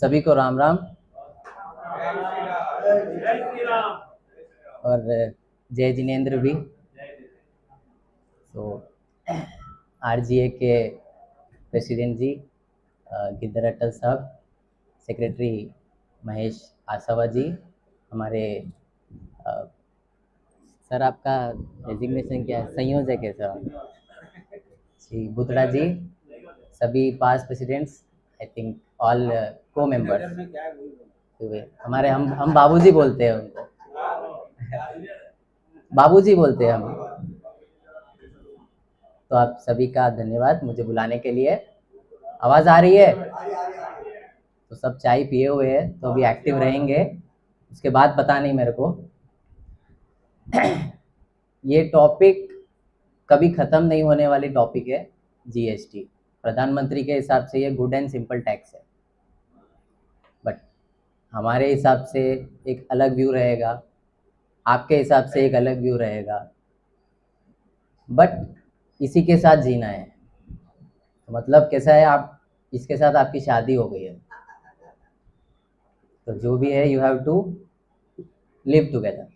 सभी को राम राम और जय जिनेंद्र भी। तो आरजीए के प्रेसिडेंट जी गिद्दर अटल साहब, सेक्रेटरी महेश आसावा जी, हमारे सर आपका डेजिग्नेशन क्या है? संयोजक है सर जी, बुधड़ा जी, सभी पास प्रेसिडेंट्स, आई थिंक ऑल को मेंबर्स, हमारे हम बाबूजी बोलते हैं उनको बाबूजी बोलते हैं हम। तो आप सभी का धन्यवाद मुझे बुलाने के लिए। आवाज़ आ रही है? तो सब चाय पिए हुए हैं तो अभी एक्टिव रहेंगे, उसके बाद पता नहीं मेरे को। ये टॉपिक कभी ख़त्म नहीं होने वाली टॉपिक है, जीएसटी। प्रधानमंत्री के हिसाब से ये गुड एंड सिंपल टैक्स है, बट हमारे हिसाब से एक अलग व्यू रहेगा, आपके हिसाब से एक अलग व्यू रहेगा, बट इसी के साथ जीना है। तो मतलब कैसा है, आप इसके साथ आपकी शादी हो गई है, तो जो भी है you have to live together.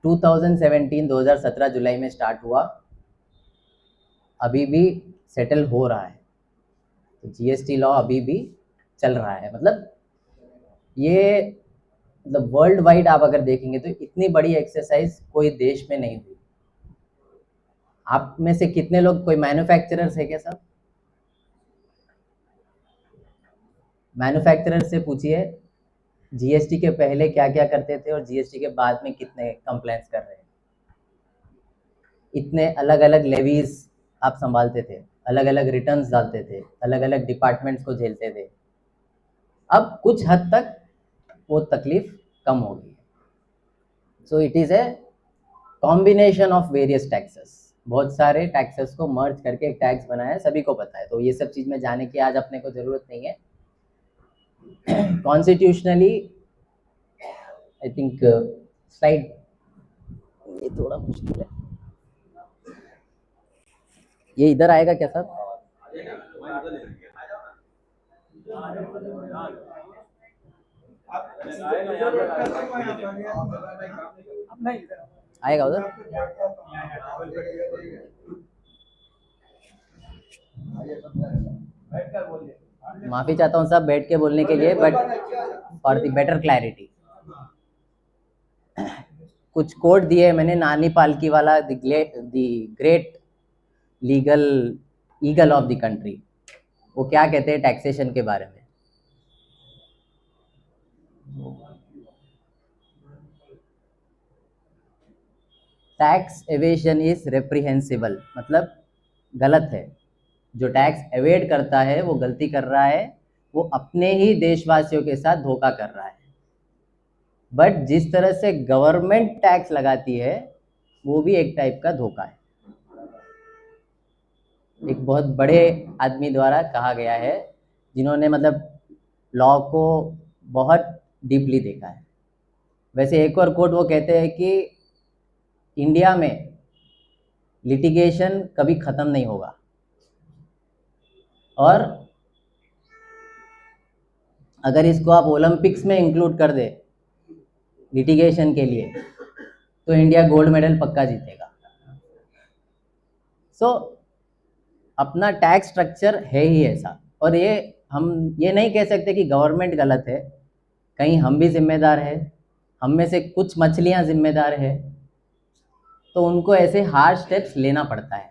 2017 जुलाई में स्टार्ट हुआ, अभी भी सेटल हो रहा है। तो जीएसटी लॉ अभी भी चल रहा है। मतलब ये मतलब वर्ल्ड वाइड आप अगर देखेंगे तो इतनी बड़ी एक्सरसाइज कोई देश में नहीं हुई। आप में से कितने लोग कोई मैन्युफैक्चरर्स है क्या? सब मैन्युफैक्चरर से पूछिए जीएसटी के पहले क्या क्या करते थे और जीएसटी के बाद में कितने कंप्लेंट्स कर रहे हैं। इतने अलग अलग लेवीज आप संभालते थे, अलग अलग रिटर्न्स डालते थे, अलग अलग डिपार्टमेंट्स को झेलते थे। अब कुछ हद तक वो तकलीफ कम होगी। So it is a combination of various taxes. बहुत सारे टैक्सेस को मर्ज करके एक टैक्स बनाया है, सभी को पता है। तो ये सब चीज़ में जाने की आज अपने को ज़रूरत नहीं है। कॉन्स्टिट्यूशनली आई थिंक स्लाइड ये थोड़ा मुश्किल है, ये इधर आएगा क्या सर? आएगा उधर? माफी चाहता हूँ सब बैठ के बोलने के लिए, but for the better clarity कुछ कोड दिए मैंने। नानी पालकी वाला, the great legal eagle of the country, वो क्या कहते हैं टैक्सेशन के बारे में। टैक्स एवेशन इज रेप्रिहेंसिबल, मतलब गलत है। जो टैक्स एवेड करता है वो गलती कर रहा है, वो अपने ही देशवासियों के साथ धोखा कर रहा है। बट जिस तरह से गवर्नमेंट टैक्स लगाती है वो भी एक टाइप का धोखा है। एक बहुत बड़े आदमी द्वारा कहा गया है, जिन्होंने मतलब लॉ को बहुत डीपली देखा है। वैसे एक और कोट वो कहते हैं कि इंडिया में लिटिगेशन कभी ख़त्म नहीं होगा, और अगर इसको आप ओलंपिक्स में इंक्लूड कर दे लिटिगेशन के लिए तो इंडिया गोल्ड मेडल पक्का जीतेगा। सो अपना टैक्स स्ट्रक्चर है ही ऐसा, और ये हम ये नहीं कह सकते कि गवर्नमेंट गलत है, कहीं हम भी जिम्मेदार है, हम में से कुछ मछलियाँ जिम्मेदार है, तो उनको ऐसे हार्ड स्टेप्स लेना पड़ता है।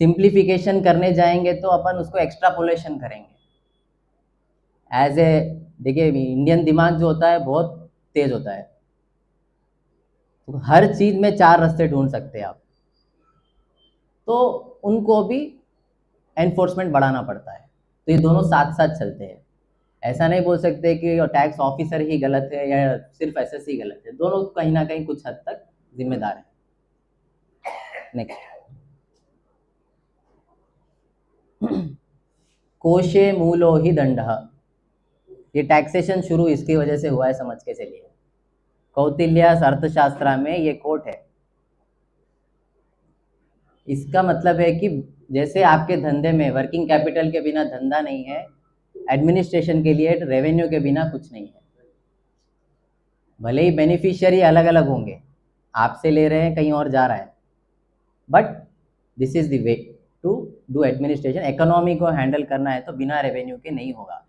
सिंप्लीफिकेशन करने जाएंगे तो अपन उसको एक्स्ट्रापोलेशन करेंगे। एज ए देखिए, इंडियन दिमाग जो होता है बहुत तेज होता है, तो हर चीज़ में चार रास्ते ढूंढ सकते हैं आप, तो उनको भी एनफोर्समेंट बढ़ाना पड़ता है। तो ये दोनों साथ साथ चलते हैं। ऐसा नहीं बोल सकते कि टैक्स ऑफिसर ही गलत है या सिर्फ एसएससी गलत है, दोनों कहीं ना कहीं कुछ हद तक जिम्मेदार है। नेक्स्ट, कोशे मूलो ही दंडः, ये टैक्सेशन शुरू इसकी वजह से हुआ है, समझ के चलिए। कौटिल्य अर्थशास्त्र में ये कोट है। इसका मतलब है कि जैसे आपके धंधे में वर्किंग कैपिटल के बिना धंधा नहीं है, एडमिनिस्ट्रेशन के लिए रेवेन्यू के बिना कुछ नहीं है। भले ही बेनिफिशियरी अलग अलग होंगे, आपसे ले रहे हैं कहीं और जा रहा है, but this is the way to do administration. Economy को हैंडल करना है तो बिना रेवेन्यू के नहीं होगा।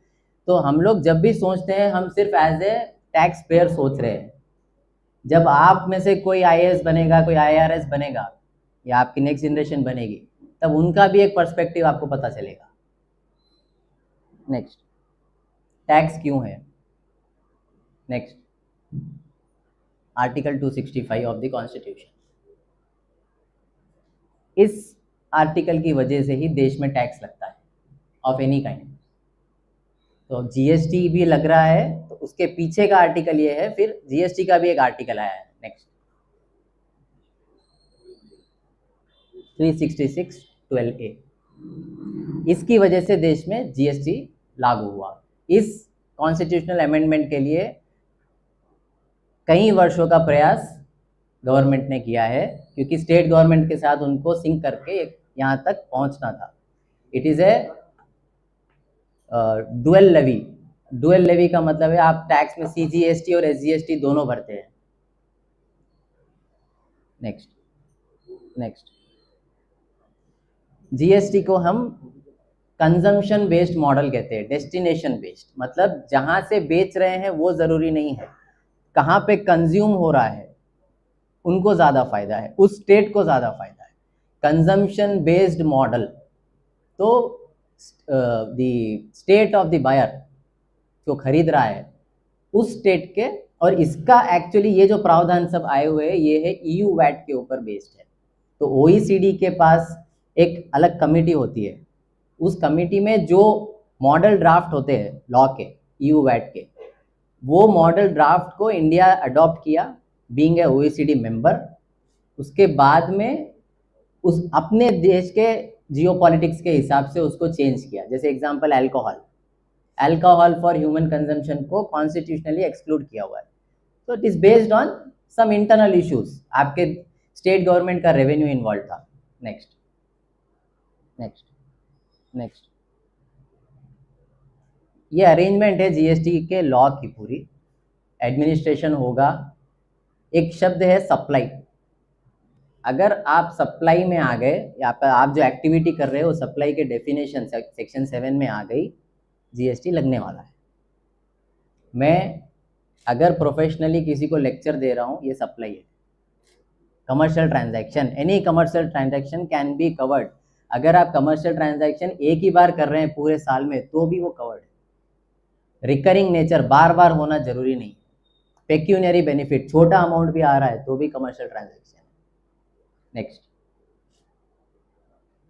तो हम लोग जब भी सोचते हैं हम सिर्फ एज ए टैक्स पेयर सोच रहे हैं। जब आप में से कोई आईएएस बनेगा, कोई आईआरएस बनेगा, या आपकी नेक्स्ट जनरेशन बनेगी, तब उनका भी एक पर्सपेक्टिव आपको पता चलेगा। नेक्स्ट, टैक्स क्यों है? Next, article 265 of the constitution. इस आर्टिकल की वजह से ही देश में टैक्स लगता है ऑफ एनी काइंड। तो जीएसटी भी लग रहा है, तो उसके पीछे का आर्टिकल ये है, फिर जीएसटी का भी एक आर्टिकल आया है। Next, 366(12)A। इसकी वजह से देश में जीएसटी लागू हुआ। इस कॉन्स्टिट्यूशनल अमेंडमेंट के लिए कई वर्षों का प्रयास गवर्नमेंट ने किया है, क्योंकि स्टेट गवर्नमेंट के साथ उनको सिंक करके यहाँ तक पहुँचना था। It is a dual levy. Dual levy का मतलब है आप टैक्स में सीजीएसटी और एसजीएसटी दोनों भरते हैं। नेक्स्ट, जीएसटी को हम कंजम्पशन बेस्ड मॉडल कहते हैं, डेस्टिनेशन बेस्ड। मतलब जहां से बेच रहे हैं वो जरूरी नहीं है, कहाँ पे कंज्यूम हो रहा है उनको ज़्यादा फायदा है, उस स्टेट को ज़्यादा फायदा है। कंजम्पशन बेस्ड मॉडल, तो the state of the buyer जो खरीद रहा है उस स्टेट के, और इसका एक्चुअली ये जो प्रावधान सब आए हुए हैं ये है ईयू वैट के ऊपर बेस्ड है। तो ओईसीडी के पास एक अलग कमेटी होती है, उस कमेटी में जो मॉडल ड्राफ्ट होते हैं लॉ के, ईयू वैट के, वो मॉडल ड्राफ्ट को इंडिया अडॉप्ट किया बीइंग ए ओईसीडी मेंबर। उसके बाद में उस अपने देश के जियोपॉलिटिक्स के हिसाब से उसको चेंज किया। जैसे example alcohol for human consumption को कॉन्स्टिट्यूशनली एक्सक्लूड किया हुआ है। तो it is based on some internal issues, आपके स्टेट गवर्नमेंट का रेवेन्यू इन्वॉल्व था। नेक्स्ट, ये अरेंजमेंट है जीएसटी के लॉ की पूरी। एडमिनिस्ट्रेशन होगा, एक शब्द है सप्लाई। अगर आप सप्लाई में आ गए, या आप जो एक्टिविटी कर रहे हो सप्लाई के डेफिनेशन सेक्शन 7 में आ गई, जीएसटी लगने वाला है। मैं अगर प्रोफेशनली किसी को लेक्चर दे रहा हूँ, ये सप्लाई है। Commercial transaction, any commercial transaction can be covered. अगर आप कमर्शियल ट्रांजैक्शन एक ही बार कर रहे हैं पूरे साल में तो भी वो कवर्ड है। रिकरिंग नेचर, बार बार होना जरूरी नहीं। पेक्यूनरी बेनिफिट, छोटा अमाउंट भी आ रहा है तो भी कमर्शियल ट्रांजैक्शन है।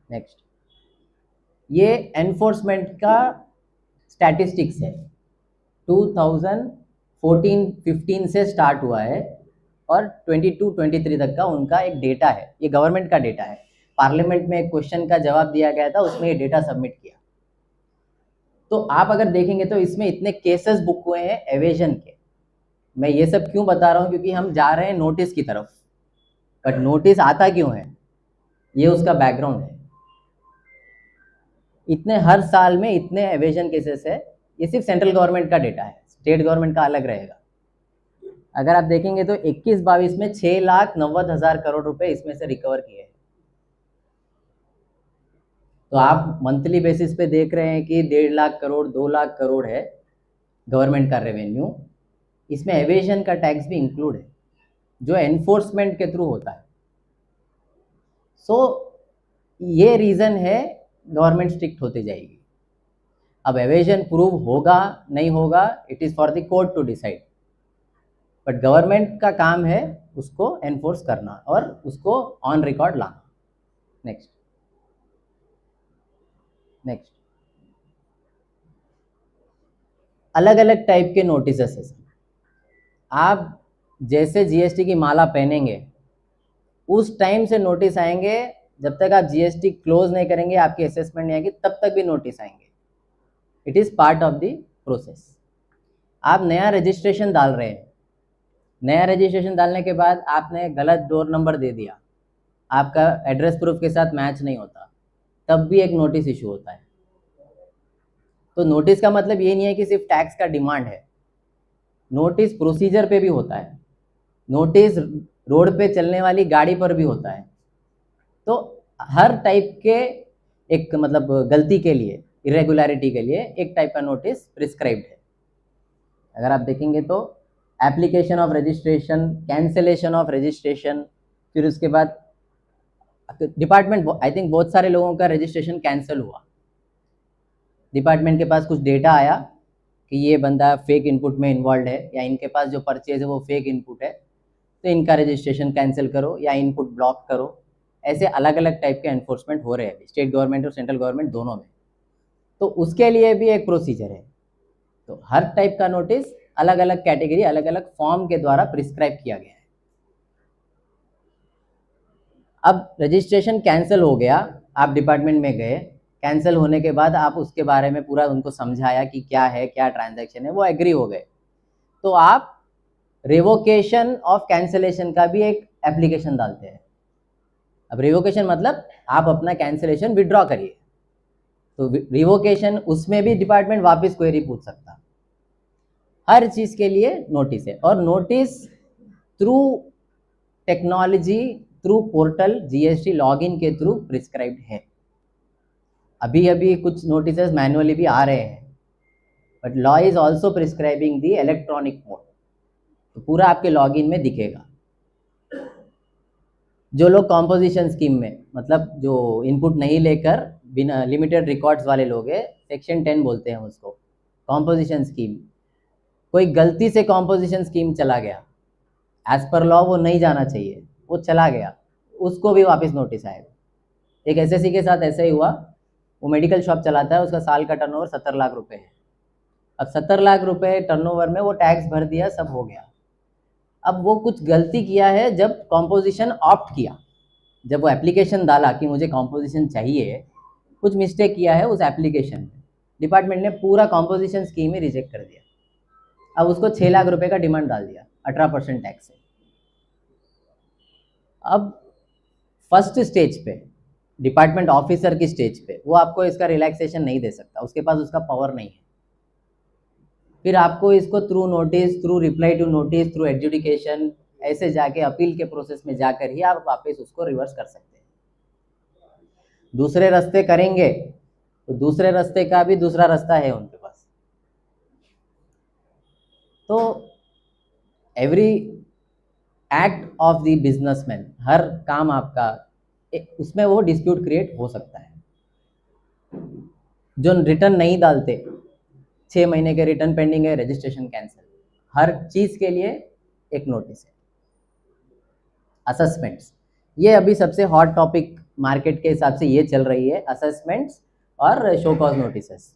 नेक्स्ट, ये एनफोर्समेंट का स्टैटिस्टिक्स है। 2014-15 से स्टार्ट हुआ है और 22-23 तक का उनका एक डेटा है। ये गवर्नमेंट का डेटा है। पार्लियामेंट में एक क्वेश्चन का जवाब दिया गया था, उसमें ये डेटा सबमिट किया। तो आप अगर देखेंगे तो इसमें इतने केसेस बुक हुए हैं एवेजन के। मैं ये सब क्यों बता रहा हूँ, क्योंकि हम जा रहे हैं नोटिस की तरफ, बट नोटिस आता क्यों है, ये उसका बैकग्राउंड है। इतने हर साल में इतने एवेजन केसेस है। ये सिर्फ सेंट्रल गवर्नमेंट का डेटा है, स्टेट गवर्नमेंट का अलग रहेगा। अगर आप देखेंगे तो 21-22 में 6,90,000 करोड़ रुपए इसमें से रिकवर किए हैं। तो आप मंथली बेसिस पे देख रहे हैं कि 1.5 लाख करोड़ 2 लाख करोड़ है गवर्नमेंट का रेवेन्यू। इसमें एवेजन का टैक्स भी इंक्लूड है जो एनफोर्समेंट के थ्रू होता है। सो ये रीज़न है गवर्नमेंट स्ट्रिक्ट होती जाएगी। अब एवेजन प्रूव होगा नहीं होगा, it is for the court to decide, but government का काम है उसको एनफोर्स करना और उसको ऑन रिकॉर्ड लाना। नेक्स्ट, अलग अलग टाइप के नोटिसेस है। आप जैसे जीएसटी की माला पहनेंगे उस टाइम से नोटिस आएंगे, जब तक आप जीएसटी क्लोज नहीं करेंगे, आपकी असेसमेंट नहीं आएगी, तब तक भी नोटिस आएंगे। It is part of the process. आप नया रजिस्ट्रेशन डाल रहे हैं, नया रजिस्ट्रेशन डालने के बाद आपने गलत डोर नंबर दे दिया, आपका एड्रेस प्रूफ के साथ मैच नहीं होता, तब भी एक नोटिस इशू होता है। तो नोटिस का मतलब ये नहीं है कि सिर्फ टैक्स का डिमांड है, नोटिस प्रोसीजर पे भी होता है, नोटिस रोड पे चलने वाली गाड़ी पर भी होता है। तो हर टाइप के एक मतलब गलती के लिए, इरेगुलरिटी के लिए एक टाइप का नोटिस प्रिस्क्राइब्ड है। अगर आप देखेंगे तो application of registration, cancellation of registration, फिर उसके बाद डिपार्टमेंट, आई थिंक बहुत सारे लोगों का रजिस्ट्रेशन कैंसिल हुआ। डिपार्टमेंट के पास कुछ डेटा आया कि ये बंदा फेक इनपुट में इन्वॉल्व है, या इनके पास जो परचेज है वो फेक इनपुट है, तो इनका रजिस्ट्रेशन कैंसिल करो या इनपुट ब्लॉक करो। ऐसे अलग अलग टाइप के एनफोर्समेंट हो रहे हैं स्टेट गवर्नमेंट और सेंट्रल गवर्नमेंट दोनों में। तो उसके लिए भी एक प्रोसीजर है। तो हर टाइप का नोटिस अलग अलग कैटेगरी, अलग अलग फॉर्म के द्वारा प्रिस्क्राइब किया गया है। अब रजिस्ट्रेशन कैंसिल हो गया, आप डिपार्टमेंट में गए, कैंसिल होने के बाद आप उसके बारे में पूरा उनको समझाया कि क्या है, क्या ट्रांजैक्शन है, वो एग्री हो गए, तो आप रिवोकेशन ऑफ कैंसिलेशन का भी एक एप्लीकेशन डालते हैं। अब रिवोकेशन मतलब आप अपना कैंसिलेशन विड्रॉ करिए, तो रिवोकेशन उसमें भी डिपार्टमेंट वापस क्वेरी पूछ सकता। हर चीज के लिए नोटिस है, और notice through technology, through portal GST login के थ्रू प्रिस्क्राइब्ड है। अभी अभी कुछ नोटिस मैनुअली भी आ रहे हैं, but law is also prescribing the electronic mode, तो पूरा आपके लॉगिन में दिखेगा। जो लोग कॉम्पोजिशन स्कीम में, मतलब जो इनपुट नहीं लेकर बिना लिमिटेड रिकॉर्ड्स वाले लोग हैं, सेक्शन 10 बोलते हैं उसको, कॉम्पोजिशन स्कीम, कोई गलती से कॉम्पोजिशन स्कीम चला गया, एज पर लॉ वो नहीं जाना चाहिए, वो चला गया, उसको भी वापस नोटिस आएगा। एक एसएससी के साथ ऐसा ही हुआ, वो मेडिकल शॉप चलाता है, उसका साल का टर्नओवर 70 लाख रुपए है। अब 70 लाख रुपए टर्नओवर में वो टैक्स भर दिया, सब हो गया। अब वो कुछ गलती किया है, जब कॉम्पोजिशन ऑप्ट किया, जब वो एप्लीकेशन डाला कि मुझे कॉम्पोजिशन चाहिए, कुछ मिस्टेक किया है उस एप्लीकेशन में, डिपार्टमेंट ने पूरा कॉम्पोजिशन स्कीम ही रिजेक्ट कर दिया। अब उसको 6 लाख रुपए का डिमांड डाल दिया 18% टैक्स से। अब फर्स्ट स्टेज पे, डिपार्टमेंट ऑफिसर की स्टेज पे, वो आपको इसका रिलैक्सेशन नहीं दे सकता, उसके पास उसका पावर नहीं है। फिर आपको इसको through notice, through reply to notice, through adjudication, ऐसे जाके अपील के प्रोसेस में जाकर ही आप वापस उसको रिवर्स कर सकते हैं। दूसरे रास्ते करेंगे तो दूसरे रास्ते का भी दूसरा रास्ता है उनके पास। तो every act of the businessman, हर काम आपका उसमें वो डिस्प्यूट क्रिएट हो सकता है। जो रिटर्न नहीं डालते, 6 महीने के रिटर्न पेंडिंग है, रजिस्ट्रेशन कैंसिल, हर चीज के लिए एक नोटिस है। असेसमेंट्स, ये अभी सबसे हॉट टॉपिक मार्केट के हिसाब से ये चल रही है, असेसमेंट्स और शो कॉज नोटिसेस।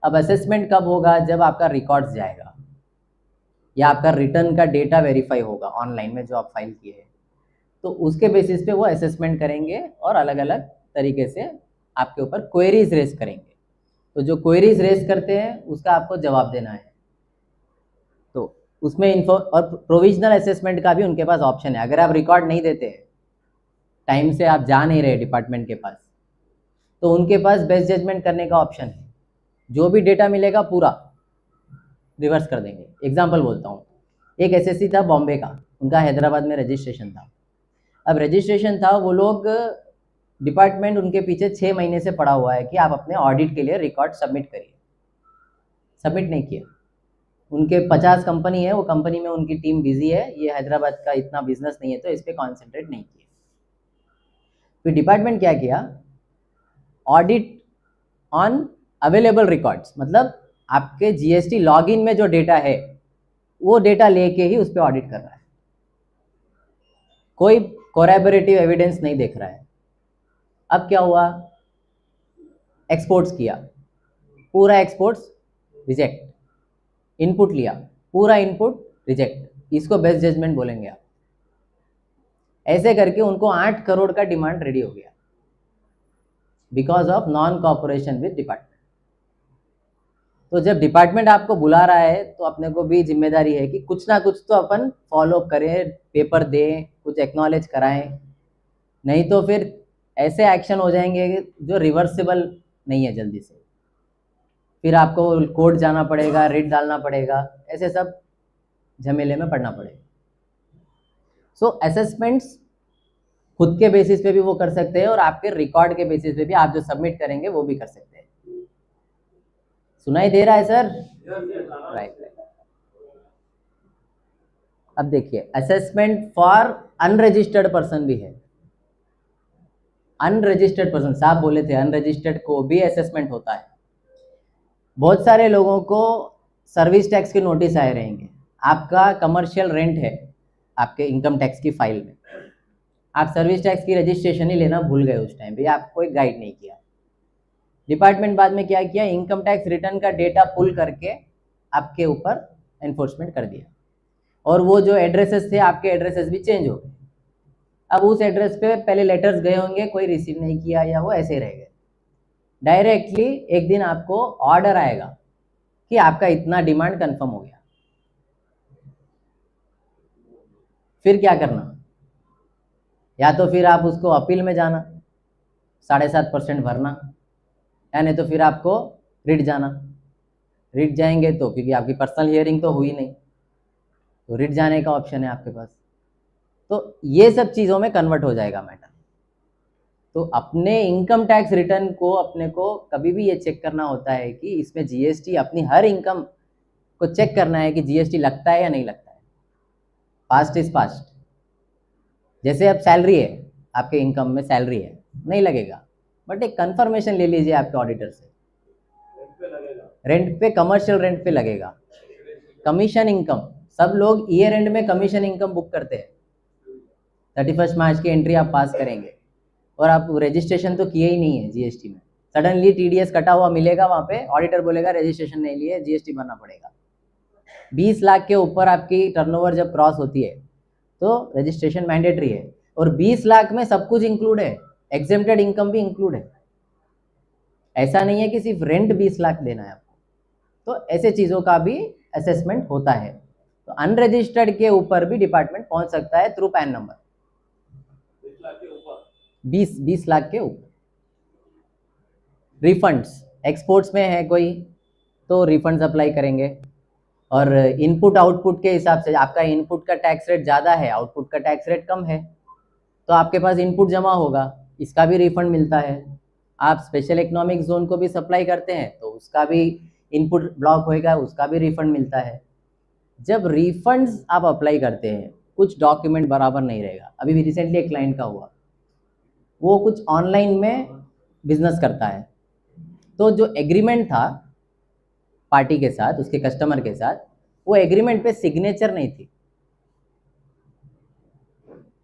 अब असेसमेंट कब होगा? जब आपका रिकॉर्ड्स जाएगा या आपका रिटर्न का डेटा वेरीफाई होगा ऑनलाइन में जो आप फाइल किए हैं, तो उसके बेसिस पे वो असेसमेंट करेंगे और अलग अलग तरीके से आपके ऊपर क्वेरीज रेस करेंगे। तो जो क्वेरीज रेस करते हैं उसका आपको जवाब देना है। तो उसमें इन्फो और प्रोविजनल असेसमेंट का भी उनके पास ऑप्शन है। अगर आप रिकॉर्ड नहीं देते, टाइम से आप जा नहीं रहे डिपार्टमेंट के पास, तो उनके पास बेस्ट जजमेंट करने का ऑप्शन है। जो भी डेटा मिलेगा पूरा रिवर्स कर देंगे। एग्जाम्पल बोलता हूँ, एक एसएससी था बॉम्बे का, उनका हैदराबाद में रजिस्ट्रेशन था। अब रजिस्ट्रेशन था, वो लोग डिपार्टमेंट उनके पीछे 6 महीने से पड़ा हुआ है कि आप अपने ऑडिट के लिए रिकॉर्ड सबमिट करिए, सबमिट नहीं किया। उनके 50 कंपनी है, वो कंपनी में उनकी टीम बिजी है, ये हैदराबाद का इतना बिजनेस नहीं है तो इस पर कॉन्सेंट्रेट नहीं किया। फिर डिपार्टमेंट क्या किया, ऑडिट ऑन अवेलेबल रिकॉर्ड्स, मतलब आपके जीएसटी लॉगिन में जो डेटा है वो डेटा लेके ही उस पर ऑडिट कर रहा है, कोई कोरैबोरेटिव एविडेंस नहीं देख रहा है। अब क्या हुआ, एक्सपोर्ट्स किया, पूरा एक्सपोर्ट्स रिजेक्ट, इनपुट लिया, पूरा इनपुट रिजेक्ट, इसको बेस्ट जजमेंट बोलेंगे आप। ऐसे करके उनको 8 करोड़ का डिमांड रेडी हो गया because of non cooperation with department. तो जब डिपार्टमेंट आपको बुला रहा है तो अपने को भी जिम्मेदारी है कि कुछ ना कुछ तो अपन फॉलो करें, पेपर दें, कुछ एक्नॉलेज कराएं, नहीं तो फिर ऐसे एक्शन हो जाएंगे जो रिवर्सिबल नहीं है जल्दी से, फिर आपको कोर्ट जाना पड़ेगा, रिट डालना पड़ेगा, ऐसे सब झमेले में पड़ना पड़ेगा। सो असेसमेंट्स खुद के बेसिस पे भी वो कर सकते हैं और आपके रिकॉर्ड के बेसिस पे भी आप जो सबमिट करेंगे वो भी कर सकते हैं। सुनाई दे रहा है सर? राइट। अब देखिए, असेसमेंट फॉर अनरजिस्टर्ड पर्सन भी है। अनरजिस्टर्ड पर्सन, साहब बोले थे अनरजिस्टर्ड को भी असेसमेंट होता है। बहुत सारे लोगों को सर्विस टैक्स के नोटिस आए रहेंगे, आपका कमर्शियल रेंट है आपके इनकम टैक्स की फाइल में, आप सर्विस टैक्स की रजिस्ट्रेशन ही लेना भूल गए उस टाइम पे, आपको एक गाइड नहीं किया। डिपार्टमेंट बाद में क्या किया, इनकम टैक्स रिटर्न का डेटा पुल करके आपके ऊपर एनफोर्समेंट कर दिया, और वो जो एड्रेसेस थे आपके एड्रेसेस भी चेंज हो गए। अब उस एड्रेस पे पहले लेटर्स गए होंगे, कोई रिसीव नहीं किया या वो ऐसे रह गए। डायरेक्टली एक दिन आपको ऑर्डर आएगा कि आपका इतना डिमांड कंफर्म हो गया। फिर क्या करना, या तो फिर आप उसको अपील में जाना, 7.5% भरना, या नहीं तो फिर आपको रिट जाना। रिट जाएंगे तो, क्योंकि आपकी पर्सनल हियरिंग तो हुई नहीं, तो रिट जाने का ऑप्शन है आपके पास। तो ये सब चीज़ों में कन्वर्ट हो जाएगा मैटर। तो अपने इनकम टैक्स रिटर्न को अपने को कभी भी ये चेक करना होता है कि इसमें जीएसटी, अपनी हर इनकम को चेक करना है कि जीएसटी लगता है या नहीं लगता है। Past is past. जैसे अब सैलरी है, आपके इनकम में सैलरी है, नहीं लगेगा, बट एक कंफर्मेशन ले लीजिए आपके ऑडिटर से, रेंट पे, कमर्शियल रेंट पे लगेगा। कमीशन इनकम, सब लोग ईयर एंड में कमीशन इनकम बुक करते हैं, 31 मार्च की एंट्री आप पास करेंगे और आप रजिस्ट्रेशन तो किए ही नहीं है जीएसटी में, सडनली टीडीएस कटा हुआ मिलेगा, वहाँ पे ऑडिटर बोलेगा रजिस्ट्रेशन नहीं लिए, जीएसटी भरना पड़ेगा। 20 लाख के ऊपर आपकी टर्नओवर जब क्रॉस होती है तो रजिस्ट्रेशन मैंडेटरी है, और 20 लाख में सब कुछ इंक्लूड है, एग्जेम्प्टेड इनकम भी इंक्लूड है। ऐसा नहीं है कि सिर्फ रेंट 20 लाख देना है आपको, तो ऐसे चीज़ों का भी असेसमेंट होता है। तो अनरजिस्टर्ड के ऊपर भी डिपार्टमेंट पहुंच सकता है थ्रू पैन नंबर। 20 लाख के ऊपर। रिफंड्स, एक्सपोर्ट्स में है कोई तो रिफंड्स अप्लाई करेंगे, और इनपुट आउटपुट के हिसाब से आपका इनपुट का टैक्स रेट ज़्यादा है, आउटपुट का टैक्स रेट कम है, तो आपके पास इनपुट जमा होगा, इसका भी रिफंड मिलता है। आप स्पेशल इकोनॉमिक जोन को भी सप्लाई करते हैं तो उसका भी इनपुट ब्लॉक होएगा, उसका भी रिफंड मिलता है। जब रिफंड्स आप अप्लाई करते हैं, कुछ डॉक्यूमेंट बराबर नहीं रहेगा। अभी भी रिसेंटली एक क्लाइंट का हुआ, वो कुछ ऑनलाइन में बिजनेस करता है, तो जो एग्रीमेंट था पार्टी के साथ, उसके कस्टमर के साथ, वो एग्रीमेंट पे सिग्नेचर नहीं थी,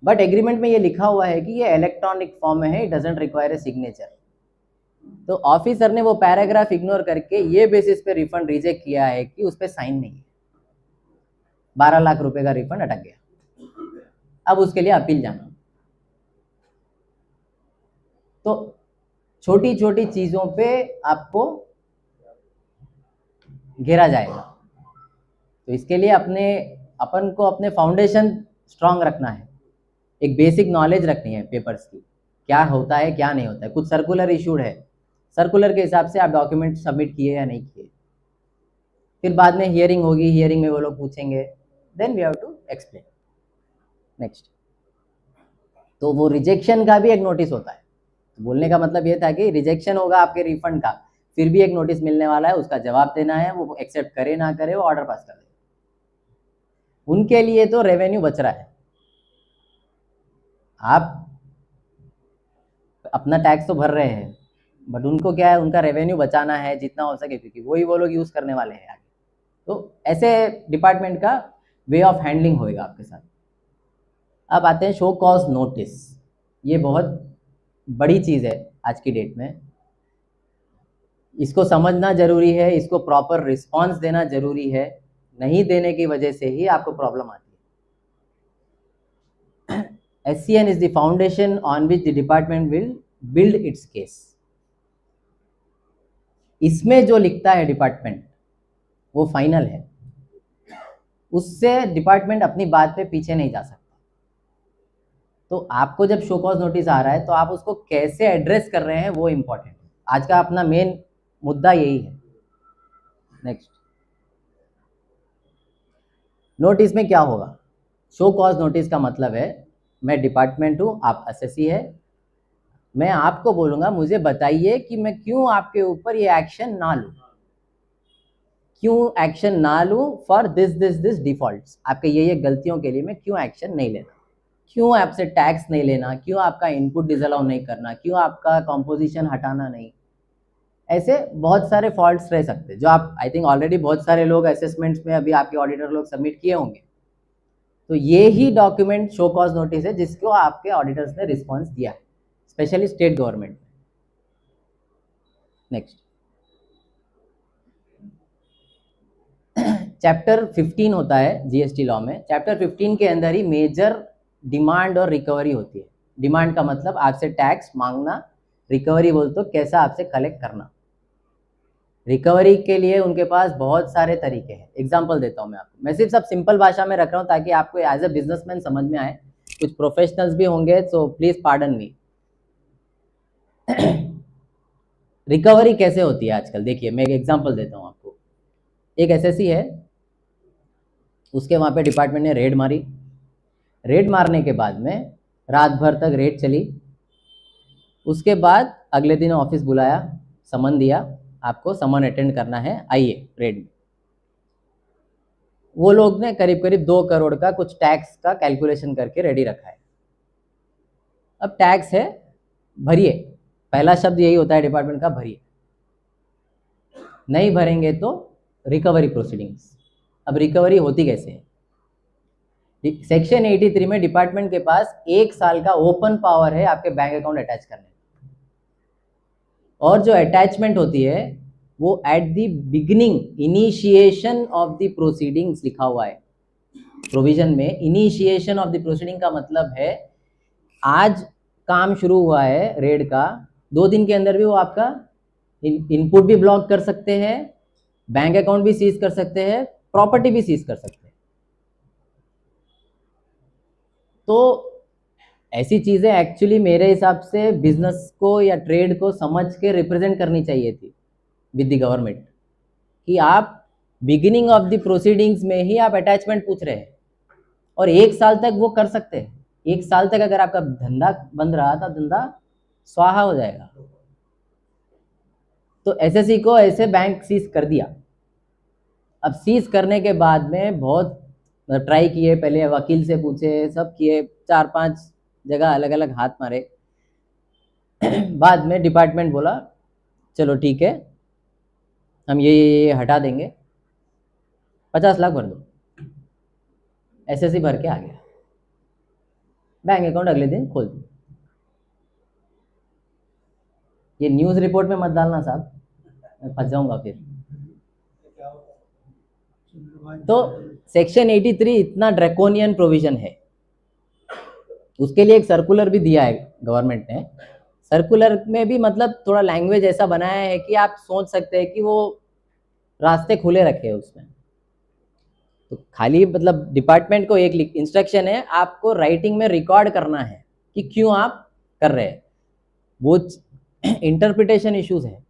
बट एग्रीमेंट में ये लिखा हुआ है कि ये इलेक्ट्रॉनिक फॉर्म में है, it doesn't require a signature. तो ऑफिसर ने वो पैराग्राफ इग्नोर करके ये बेसिस पे रिफंड रिजेक्ट किया है कि उस पर साइन नहीं है, 12 लाख रुपए का रिफंड अटक गया। अब उसके लिए अपील जाना। तो छोटी छोटी चीजों पे आपको घेरा जाएगा, तो इसके लिए अपन को अपने फाउंडेशन स्ट्रांग रखना है, एक बेसिक नॉलेज रखनी है पेपर्स की, क्या होता है क्या नहीं होता है। कुछ सर्कुलर इशूड है, सर्कुलर के हिसाब से आप डॉक्यूमेंट सबमिट किए या नहीं किए। फिर बाद में हियरिंग होगी, हियरिंग में वो लोग पूछेंगे, then we have to explain. Next, तो वो रिजेक्शन का भी एक नोटिस होता है। बोलने का मतलब ये था कि रिजेक्शन होगा आपके रिफंड का, फिर भी एक नोटिस मिलने वाला है, उसका जवाब देना है, वो एक्सेप्ट करे ना करे वो ऑर्डर पास कर दे। उनके लिए तो रेवेन्यू बच रहा है, आप अपना टैक्स तो भर रहे हैं, बट उनको क्या है, उनका रेवेन्यू बचाना है जितना हो सके, क्योंकि वही वो लोग यूज करने वाले हैं आगे। तो ऐसे डिपार्टमेंट का वे ऑफ हैंडलिंग होएगा आपके साथ। अब आते हैं शो कॉज नोटिस। ये बहुत बड़ी चीज़ है आज की डेट में, इसको समझना जरूरी है, इसको प्रॉपर रिस्पॉन्स देना जरूरी है, नहीं देने की वजह से ही आपको प्रॉब्लम आती है। SCN is the foundation on which the department will build its case. इसमें जो लिखता है डिपार्टमेंट वो फाइनल है, उससे डिपार्टमेंट अपनी बात पे पीछे नहीं जा सकता। तो आपको जब शो कॉज नोटिस आ रहा है तो आप उसको कैसे एड्रेस कर रहे हैं वो इम्पोर्टेंट है। आज का अपना मेन मुद्दा यही है। नेक्स्ट, नोटिस में क्या होगा? शो कॉज नोटिस का मतलब है मैं डिपार्टमेंट हूं, आप एसएससी है, मैं आपको बोलूंगा मुझे बताइए कि मैं क्यों आपके ऊपर ये एक्शन ना लूं, क्यों एक्शन ना लूं for this this this defaults, आपके ये गलतियों के लिए मैं क्यों एक्शन नहीं लेना, क्यों आपसे टैक्स नहीं लेना, क्यों आपका इनपुट डिसअलाउ नहीं करना, क्यों आपका कॉम्पोजिशन हटाना नहीं। ऐसे बहुत सारे फॉल्ट्स रह सकते हैं जो आप आई थिंक ऑलरेडी बहुत सारे लोग असेसमेंट्स में अभी आपके ऑडिटर लोग सबमिट किए होंगे। तो ये ही डॉक्यूमेंट शो कॉज नोटिस है जिसको आपके ऑडिटर्स ने रिस्पॉन्स दिया है, specially state government. Next, chapter 15 होता है जीएसटी लॉ में। चैप्टर 15 के अंदर ही मेजर डिमांड और रिकवरी होती है। डिमांड का मतलब आपसे टैक्स मांगना, रिकवरी बोल तो कैसा आपसे कलेक्ट करना। रिकवरी के लिए उनके पास बहुत सारे तरीके हैं। एग्जांपल देता हूं मैं आपको, मैं सिर्फ सब सिंपल भाषा में रख रहा हूं ताकि आपको एज ए बिजनेसमैन समझ में आए। कुछ प्रोफेशनल्स भी होंगे तो प्लीज पार्डन मी। रिकवरी कैसे होती है आजकल, देखिए मैं एक एग्जांपल देता हूं आपको। एक एसएससी है, उसके वहां पे डिपार्टमेंट ने रेड मारी। रेड मारने के बाद में रात भर तक रेड चली। उसके बाद अगले दिन ऑफिस बुलाया, समन दिया, आपको समन अटेंड करना है, आइए रेड में। वो लोग ने करीब करीब 2 करोड़ का कुछ टैक्स का कैलकुलेशन करके रेडी रखा है। अब टैक्स है, भरिए, पहला शब्द यही होता है डिपार्टमेंट का, भरिए। नहीं भरेंगे तो रिकवरी प्रोसीडिंग्स। अब रिकवरी होती कैसे है? सेक्शन 83 में डिपार्टमेंट के पास 1 साल का ओपन पावर है आपके बैंक अकाउंट अटैच करने, और जो अटैचमेंट होती है वो at the beginning initiation of the proceedings लिखा हुआ है प्रोविजन में। इनिशिएशन ऑफ द प्रोसीडिंग का मतलब है आज काम शुरू हुआ है रेड का, 2 दिन के अंदर भी वो आपका इनपुट भी ब्लॉक कर सकते हैं, बैंक अकाउंट भी सीज कर सकते हैं, प्रॉपर्टी भी सीज कर सकते हैं। तो ऐसी चीजें एक्चुअली मेरे हिसाब से बिजनेस को या ट्रेड को समझ के रिप्रेजेंट करनी चाहिए थी विद द गवर्नमेंट, कि आप बिगिनिंग ऑफ द प्रोसीडिंग्स में ही आप अटैचमेंट पूछ रहे हैं और 1 साल तक वो कर सकते हैं। 1 साल तक अगर आपका धंधा बंद रहा तो धंधा स्वाहा हो जाएगा। तो एसएससी को ऐसे बैंक सीज कर दिया। अब सीज करने के बाद में बहुत ट्राई किए, पहले वकील से पूछे, सब किए, 4-5 जगह अलग अलग हाथ मारे। बाद में डिपार्टमेंट बोला चलो ठीक है, हम ये हटा देंगे, 50 लाख भर दो। एसएससी भर के आ गया, बैंक अकाउंट अगले दिन खोल दिया। ये न्यूज रिपोर्ट में मत डालना साहब, मैं फंस जाऊंगा फिर। तो सेक्शन 83 इतना ड्रैकोनियन प्रोविजन है, उसके लिए एक सर्कुलर भी दिया है गवर्नमेंट ने। सर्कुलर में भी मतलब थोड़ा लैंग्वेज ऐसा बनाया है कि आप सोच सकते हैं कि वो रास्ते खुले रखे हैं उसमें। तो खाली मतलब डिपार्टमेंट को एक इंस्ट्रक्शन है, आपको राइटिंग में रिकॉर्ड करना है कि क्यों आप कर रहे हैं। वो इंटरप्रिटेशन इश्यूज है,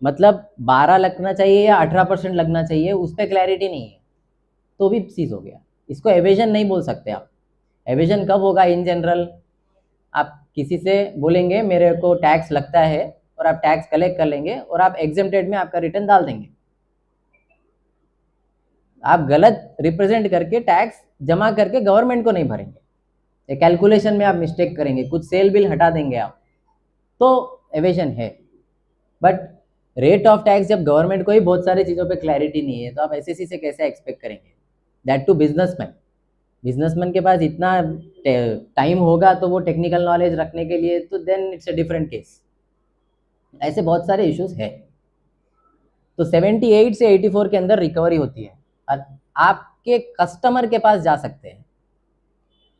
मतलब 12 लगना चाहिए या 18% लगना चाहिए, उस पर क्लैरिटी नहीं है तो भी सीज हो गया। इसको एवेजन नहीं बोल सकते आप। एवेजन कब होगा? इन जनरल आप किसी से बोलेंगे मेरे को टैक्स लगता है और आप टैक्स कलेक्ट कर लेंगे और आप एग्जेम्प्टेड में आपका रिटर्न डाल देंगे। आप गलत रिप्रेजेंट करके टैक्स जमा करके गवर्नमेंट को नहीं भरेंगे, कैलकुलेशन में आप मिस्टेक करेंगे, कुछ सेल बिल हटा देंगे आप, तो एवेजन है। बट रेट ऑफ टैक्स जब गवर्नमेंट को ही बहुत सारी चीज़ों पे क्लैरिटी नहीं है तो आप एसएससी से कैसे एक्सपेक्ट करेंगे? That to businessman. बिजनेसमैन के पास इतना टाइम होगा तो वो टेक्निकल नॉलेज रखने के लिए, तो then it's a different case. ऐसे बहुत सारे इश्यूज है। तो 78 से 84 के अंदर रिकवरी होती है और आपके कस्टमर के पास जा सकते हैं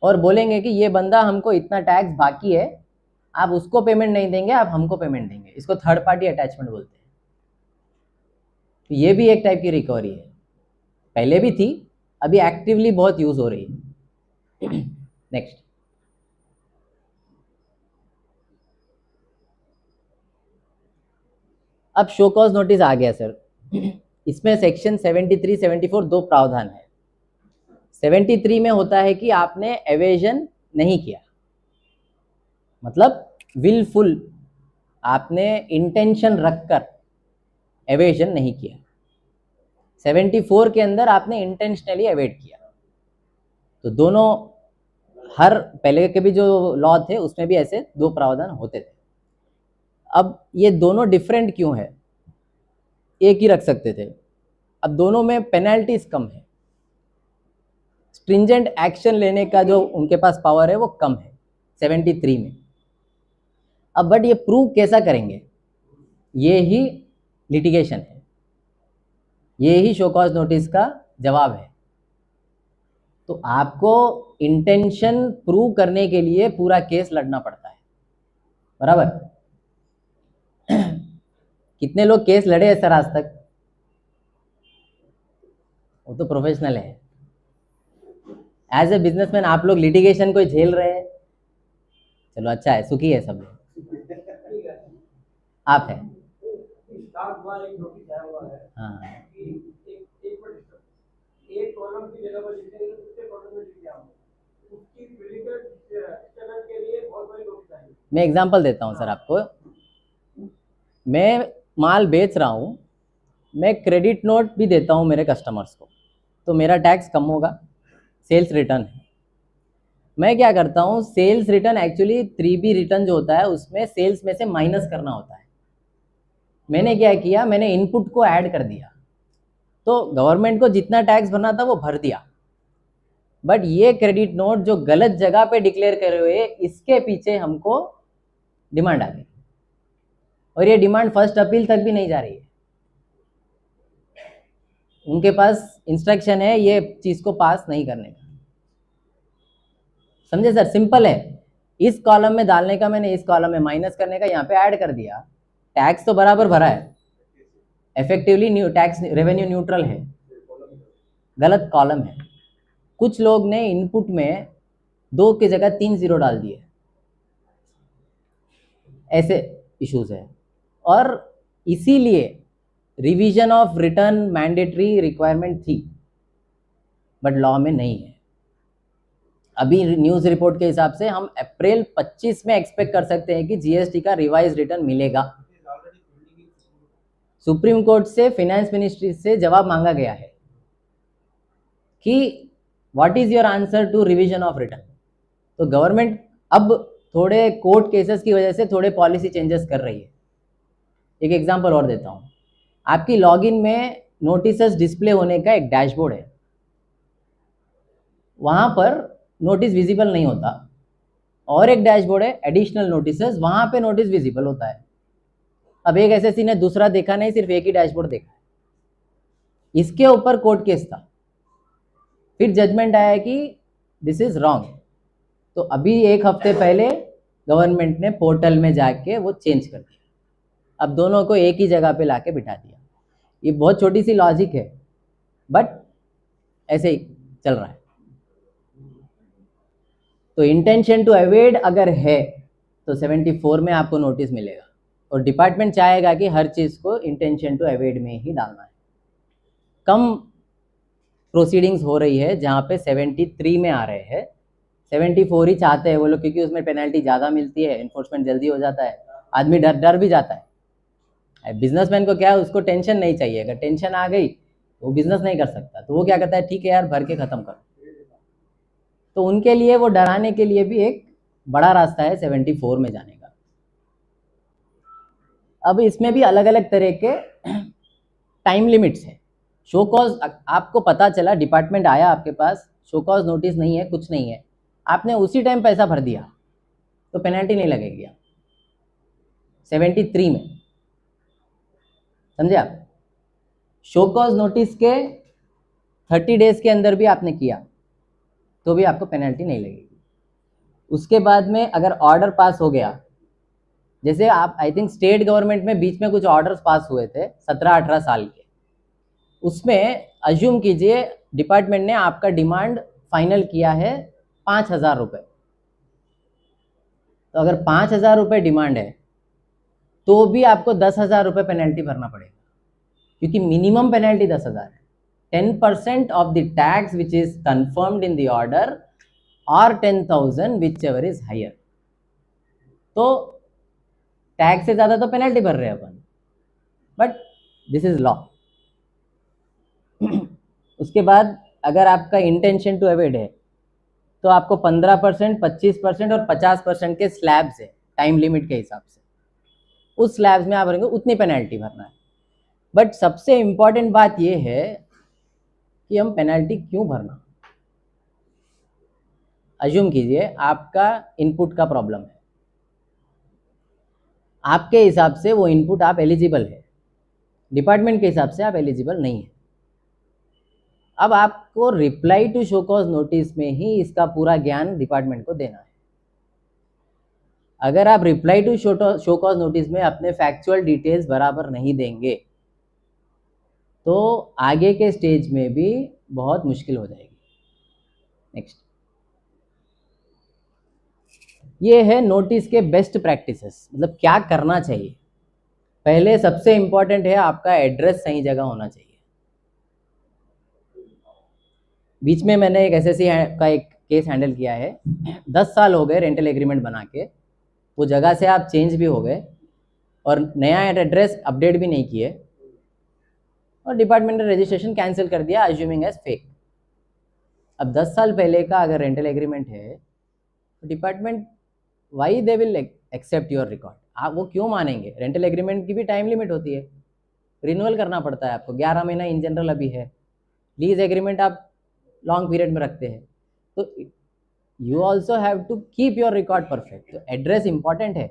और बोलेंगे कि ये बंदा हमको इतना टैक्स बाकी है, आप उसको पेमेंट नहीं देंगे, आप हमको पेमेंट देंगे। इसको थर्ड पार्टी अटैचमेंट बोलते हैं। तो ये भी एक टाइप की रिकवरी है, पहले भी थी, अभी एक्टिवली बहुत यूज हो रही है। नेक्स्ट, अब शो कॉज नोटिस आ गया सर। इसमें सेक्शन 73 74 दो प्रावधान है। 73 में होता है कि आपने एवेजन नहीं किया, मतलब विलफुल, आपने इंटेंशन रखकर एवेजन नहीं किया। 74 के अंदर आपने इंटेंशनली एवेड किया। तो दोनों, हर पहले के भी जो लॉ थे उसमें भी ऐसे दो प्रावधान होते थे। अब ये दोनों डिफरेंट क्यों है? एक ही रख सकते थे। अब दोनों में पेनल्टीज कम है, स्ट्रिंजेंट एक्शन लेने का जो उनके पास पावर है वो कम है 73 में। अब बट ये प्रूव कैसा करेंगे? ये ही लिटिगेशन है, ये ही शो कॉज नोटिस का जवाब है। तो आपको इंटेंशन प्रूव करने के लिए पूरा केस लड़ना पड़ता है, बराबर? कितने लोग केस लड़े हैं सर आज तक? वो तो प्रोफेशनल है। एज ए बिजनेसमैन आप लोग लिटिगेशन को झेल रहे हैं, चलो अच्छा है, सुखी है सब लोग। आप है हाँ, एक कॉलम की जगह पर लिखते हैं, दूसरे कॉलम में लिख दिया उसकी फिजिकल स्टेटस के लिए बहुत बड़ी नोटिस आई। मैं एग्जांपल देता हूं सर आपको। मैं माल बेच रहा हूं, मैं क्रेडिट नोट भी देता हूं मेरे कस्टमर्स को, तो मेरा टैक्स कम होगा, सेल्स रिटर्न है। मैं क्या करता हूं, sales return actually 3B return जो होता है उसमें सेल्स में से माइनस करना होता है। मैंने क्या किया, मैंने इनपुट को ऐड कर दिया, तो गवर्नमेंट को जितना टैक्स भरना था वो भर दिया। बट ये क्रेडिट नोट जो गलत जगह पे डिक्लेयर करे हुए, इसके पीछे हमको डिमांड आ गई, और ये डिमांड फर्स्ट अपील तक भी नहीं जा रही है। उनके पास इंस्ट्रक्शन है ये चीज को पास नहीं करने का। समझे सर? सिंपल है, इस कॉलम में डालने का मैंने इस कॉलम में माइनस करने का यहाँ पे ऐड कर दिया, टैक्स तो बराबर भरा है, इफेक्टिवली टैक्स रेवेन्यू न्यूट्रल है, गलत कॉलम है। कुछ लोग ने इनपुट में 2 की जगह 3 जीरो डाल दिए, ऐसे इश्यूज है। और इसीलिए revision of return mandatory requirement थी, बट लॉ में नहीं है। अभी न्यूज रिपोर्ट के हिसाब से हम अप्रैल 25 में एक्सपेक्ट कर सकते हैं कि जीएसटी का रिवाइज रिटर्न मिलेगा। सुप्रीम कोर्ट से फाइनेंस मिनिस्ट्री से जवाब मांगा गया है कि what is your answer to revision of return. तो गवर्नमेंट अब थोड़े कोर्ट केसेस की वजह से थोड़े पॉलिसी चेंजेस कर रही है। एक एग्जांपल और देता हूं, आपकी लॉगिन में नोटिसेस डिस्प्ले होने का एक डैशबोर्ड है, वहां पर नोटिस विजिबल नहीं होता, और एक डैशबोर्ड है एडिशनल नोटिसेस, वहां पे नोटिस विजिबल होता है। अब एक एसएससी ने दूसरा देखा नहीं, सिर्फ एक ही डैशबोर्ड देखा, इसके ऊपर कोर्ट केस था, फिर जजमेंट आया कि दिस इज रॉन्ग। तो अभी एक हफ्ते पहले गवर्नमेंट ने पोर्टल में जाके वो चेंज कर दिया, अब दोनों को एक ही जगह पे लाके बिठा दिया। ये बहुत छोटी सी लॉजिक है, बट ऐसे ही चल रहा है। तो इंटेंशन टू अवॉइड अगर है तो 74 में आपको नोटिस मिलेगा, और डिपार्टमेंट चाहेगा कि हर चीज को इंटेंशन टू अवॉइड में ही डालना है। कम प्रोसीडिंग्स हो रही है जहाँ पे 73 में आ रहे हैं, 74 ही चाहते हैं वो लोग, क्योंकि उसमें पेनल्टी ज़्यादा मिलती है, इन्फोर्समेंट जल्दी हो जाता है, आदमी डर भी जाता है। बिजनेसमैन को क्या है, उसको टेंशन नहीं चाहिए, अगर टेंशन आ गई तो वो बिजनेस नहीं कर सकता, तो वो क्या करता है, ठीक है यार भर के ख़त्म करो। तो उनके लिए वो डराने के लिए भी एक बड़ा रास्ता है 74 में जाने का। अब इसमें भी अलग अलग तरह के टाइम लिमिट्स है। शो कॉज, आपको पता चला डिपार्टमेंट आया आपके पास, शो कॉज नोटिस नहीं है, कुछ नहीं है, आपने उसी टाइम पैसा भर दिया तो पेनल्टी नहीं लगेगी 73 में। समझे आप? शो कॉज नोटिस के 30 डेज के अंदर भी आपने किया तो भी आपको पेनल्टी नहीं लगेगी। उसके बाद में अगर ऑर्डर पास हो गया, जैसे आप, आई थिंक स्टेट गवर्नमेंट में बीच में कुछ ऑर्डर्स पास हुए थे 17-18 साल के, उसमें अज्यूम कीजिए डिपार्टमेंट ने आपका डिमांड फाइनल किया है 5,000 रुपये। तो अगर 5,000 रुपये डिमांड है तो भी आपको 10,000 रुपये पेनल्टी भरना पड़ेगा, क्योंकि मिनिमम पेनल्टी 10,000 है। 10% of the tax which is confirmed in the order और 10,000 विच एवर इज हायर। तो टैक्स से ज्यादा तो पेनल्टी भर रहे हैं अपन, बट दिस इज लॉ। उसके बाद अगर आपका इंटेंशन टू एवॉइड है तो आपको 15%, 25% और 50% के स्लैब्स है टाइम लिमिट के हिसाब से, उस स्लैब्स में आप भरेंगे उतनी पेनल्टी भरना है। बट सबसे इंपॉर्टेंट बात यह है कि हम पेनल्टी क्यों भरना। अज्यूम कीजिए आपका इनपुट का प्रॉब्लम है, आपके हिसाब से वो इनपुट आप एलिजिबल है, डिपार्टमेंट के हिसाब से आप एलिजिबल नहीं है। अब आपको reply to show cause notice में ही इसका पूरा ज्ञान डिपार्टमेंट को देना है। अगर आप reply to show cause notice में अपने फैक्चुअल डिटेल्स बराबर नहीं देंगे तो आगे के स्टेज में भी बहुत मुश्किल हो जाएगी। नेक्स्ट, ये है नोटिस के बेस्ट प्रैक्टिसेस, मतलब क्या करना चाहिए। पहले सबसे इंपॉर्टेंट है आपका एड्रेस सही जगह होना चाहिए। बीच में मैंने एक एसएससी का एक केस हैंडल किया है, 10 साल हो गए रेंटल एग्रीमेंट बना के, वो जगह से आप चेंज भी हो गए और नया एड्रेस अपडेट भी नहीं किए और डिपार्टमेंट ने रजिस्ट्रेशन कैंसिल कर दिया अज्यूमिंग एज फेक। अब 10 साल पहले का अगर रेंटल एग्रीमेंट है तो department why they will accept your record, आप वो क्यों मानेंगे। रेंटल एग्रीमेंट की भी टाइम लिमिट होती है, रिन्यूअल करना पड़ता है आपको, 11 महीना इन जनरल अभी है। लीज एग्रीमेंट आप लॉन्ग पीरियड में रखते हैं, तो you also have to keep your record perfect. तो एड्रेस इंपॉर्टेंट है।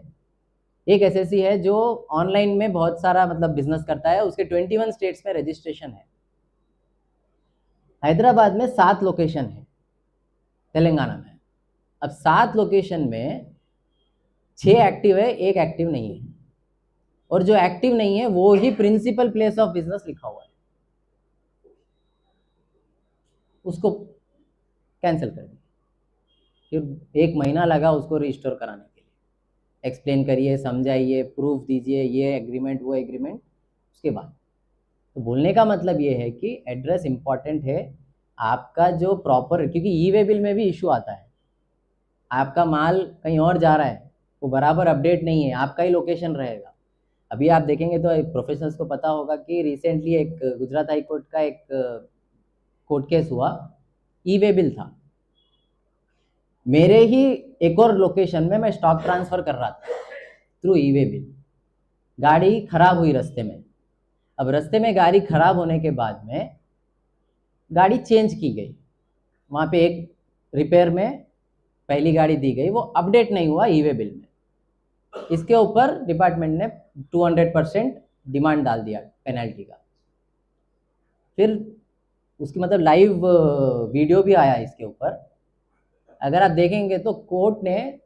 एक एसएससी है जो ऑनलाइन में बहुत सारा मतलब बिजनेस करता है, उसके 21 स्टेट्स में रजिस्ट्रेशन है। हैदराबाद में 7 लोकेशन है, तेलंगाना में। अब 7 लोकेशन में 6 एक्टिव है, 1 एक्टिव नहीं है, और जो एक्टिव नहीं है वो ही प्रिंसिपल प्लेस ऑफ बिजनेस लिखा हुआ है, उसको कैंसिल कर दिया। फिर 1 महीना लगा उसको रिस्टोर कराने के लिए, एक्सप्लेन करिए, समझाइए, प्रूफ दीजिए, ये एग्रीमेंट वो एग्रीमेंट। उसके बाद तो बोलने का मतलब ये है कि एड्रेस इंपॉर्टेंट है आपका, जो प्रॉपर, क्योंकि ई वे बिल में भी इशू आता है, आपका माल कहीं और जा रहा है, वो बराबर अपडेट नहीं है, आपका ही लोकेशन रहेगा। अभी आप देखेंगे तो प्रोफेशनल्स को पता होगा कि रिसेंटली एक गुजरात हाई कोर्ट का एक कोर्ट केस हुआ, ई वे बिल था। मेरे ही एक और लोकेशन में मैं स्टॉक ट्रांसफर कर रहा था थ्रू ई वे बिल, गाड़ी खराब हुई रास्ते में। अब रास्ते में गाड़ी खराब होने के बाद में गाड़ी चेंज की गई, वहाँ पे एक रिपेयर में पहली गाड़ी दी गई, वो अपडेट नहीं हुआ ई वे बिल में। इसके ऊपर डिपार्टमेंट ने 200% डिमांड डाल दिया पेनल्टी का। फिर उसकी मतलब लाइव वीडियो भी आया इसके ऊपर, अगर आप देखेंगे तो कोर्ट ने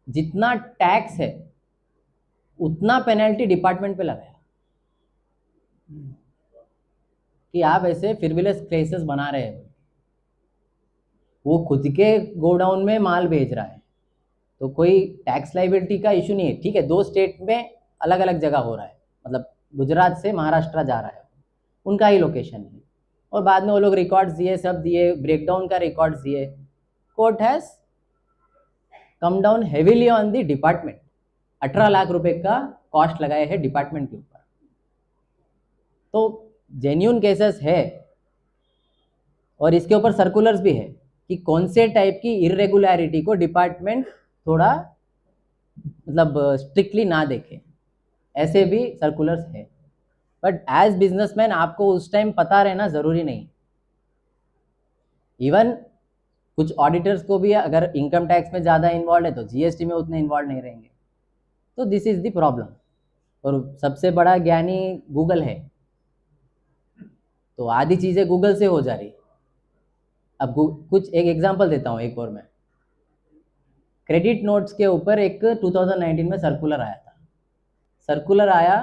जितना टैक्स है उतना पेनल्टी डिपार्टमेंट पे लगाया कि आप ऐसे फ्रिवलेस केसेस बना रहे हो। वो खुद के गोडाउन में माल भेज रहा है तो कोई टैक्स लाइबिलिटी का इशू नहीं है, ठीक है। 2 स्टेट में अलग अलग जगह हो रहा है, मतलब गुजरात से महाराष्ट्र जा रहा है, उनका ही लोकेशन है, और बाद में वो लोग रिकॉर्ड्स दिए, सब दिए, ब्रेकडाउन का रिकॉर्ड्स दिए। Court has come down heavily on the department, 18 lakh रुपए का कॉस्ट लगाए है डिपार्टमेंट के ऊपर। तो जेन्यून केसेस है, और इसके ऊपर सर्कुलर्स भी है कि कौन से टाइप की इरेगुलरिटी को डिपार्टमेंट थोड़ा मतलब स्ट्रिक्टली ना देखे, ऐसे भी सर्कुलर्स है। बट एज बिजनेसमैन आपको उस टाइम पता रहना जरूरी नहीं। इवन कुछ ऑडिटर्स को भी अगर इनकम टैक्स में ज़्यादा इन्वॉल्व है तो जीएसटी में उतने इन्वॉल्व नहीं रहेंगे। तो दिस इज द प्रॉब्लम। और सबसे बड़ा ज्ञानी गूगल है, तो आधी चीज़ें गूगल से हो जा रही। अब कुछ एक एग्जांपल देता हूँ एक और मैं। क्रेडिट नोट्स के ऊपर एक 2019 में सर्कुलर आया था। सर्कुलर आया,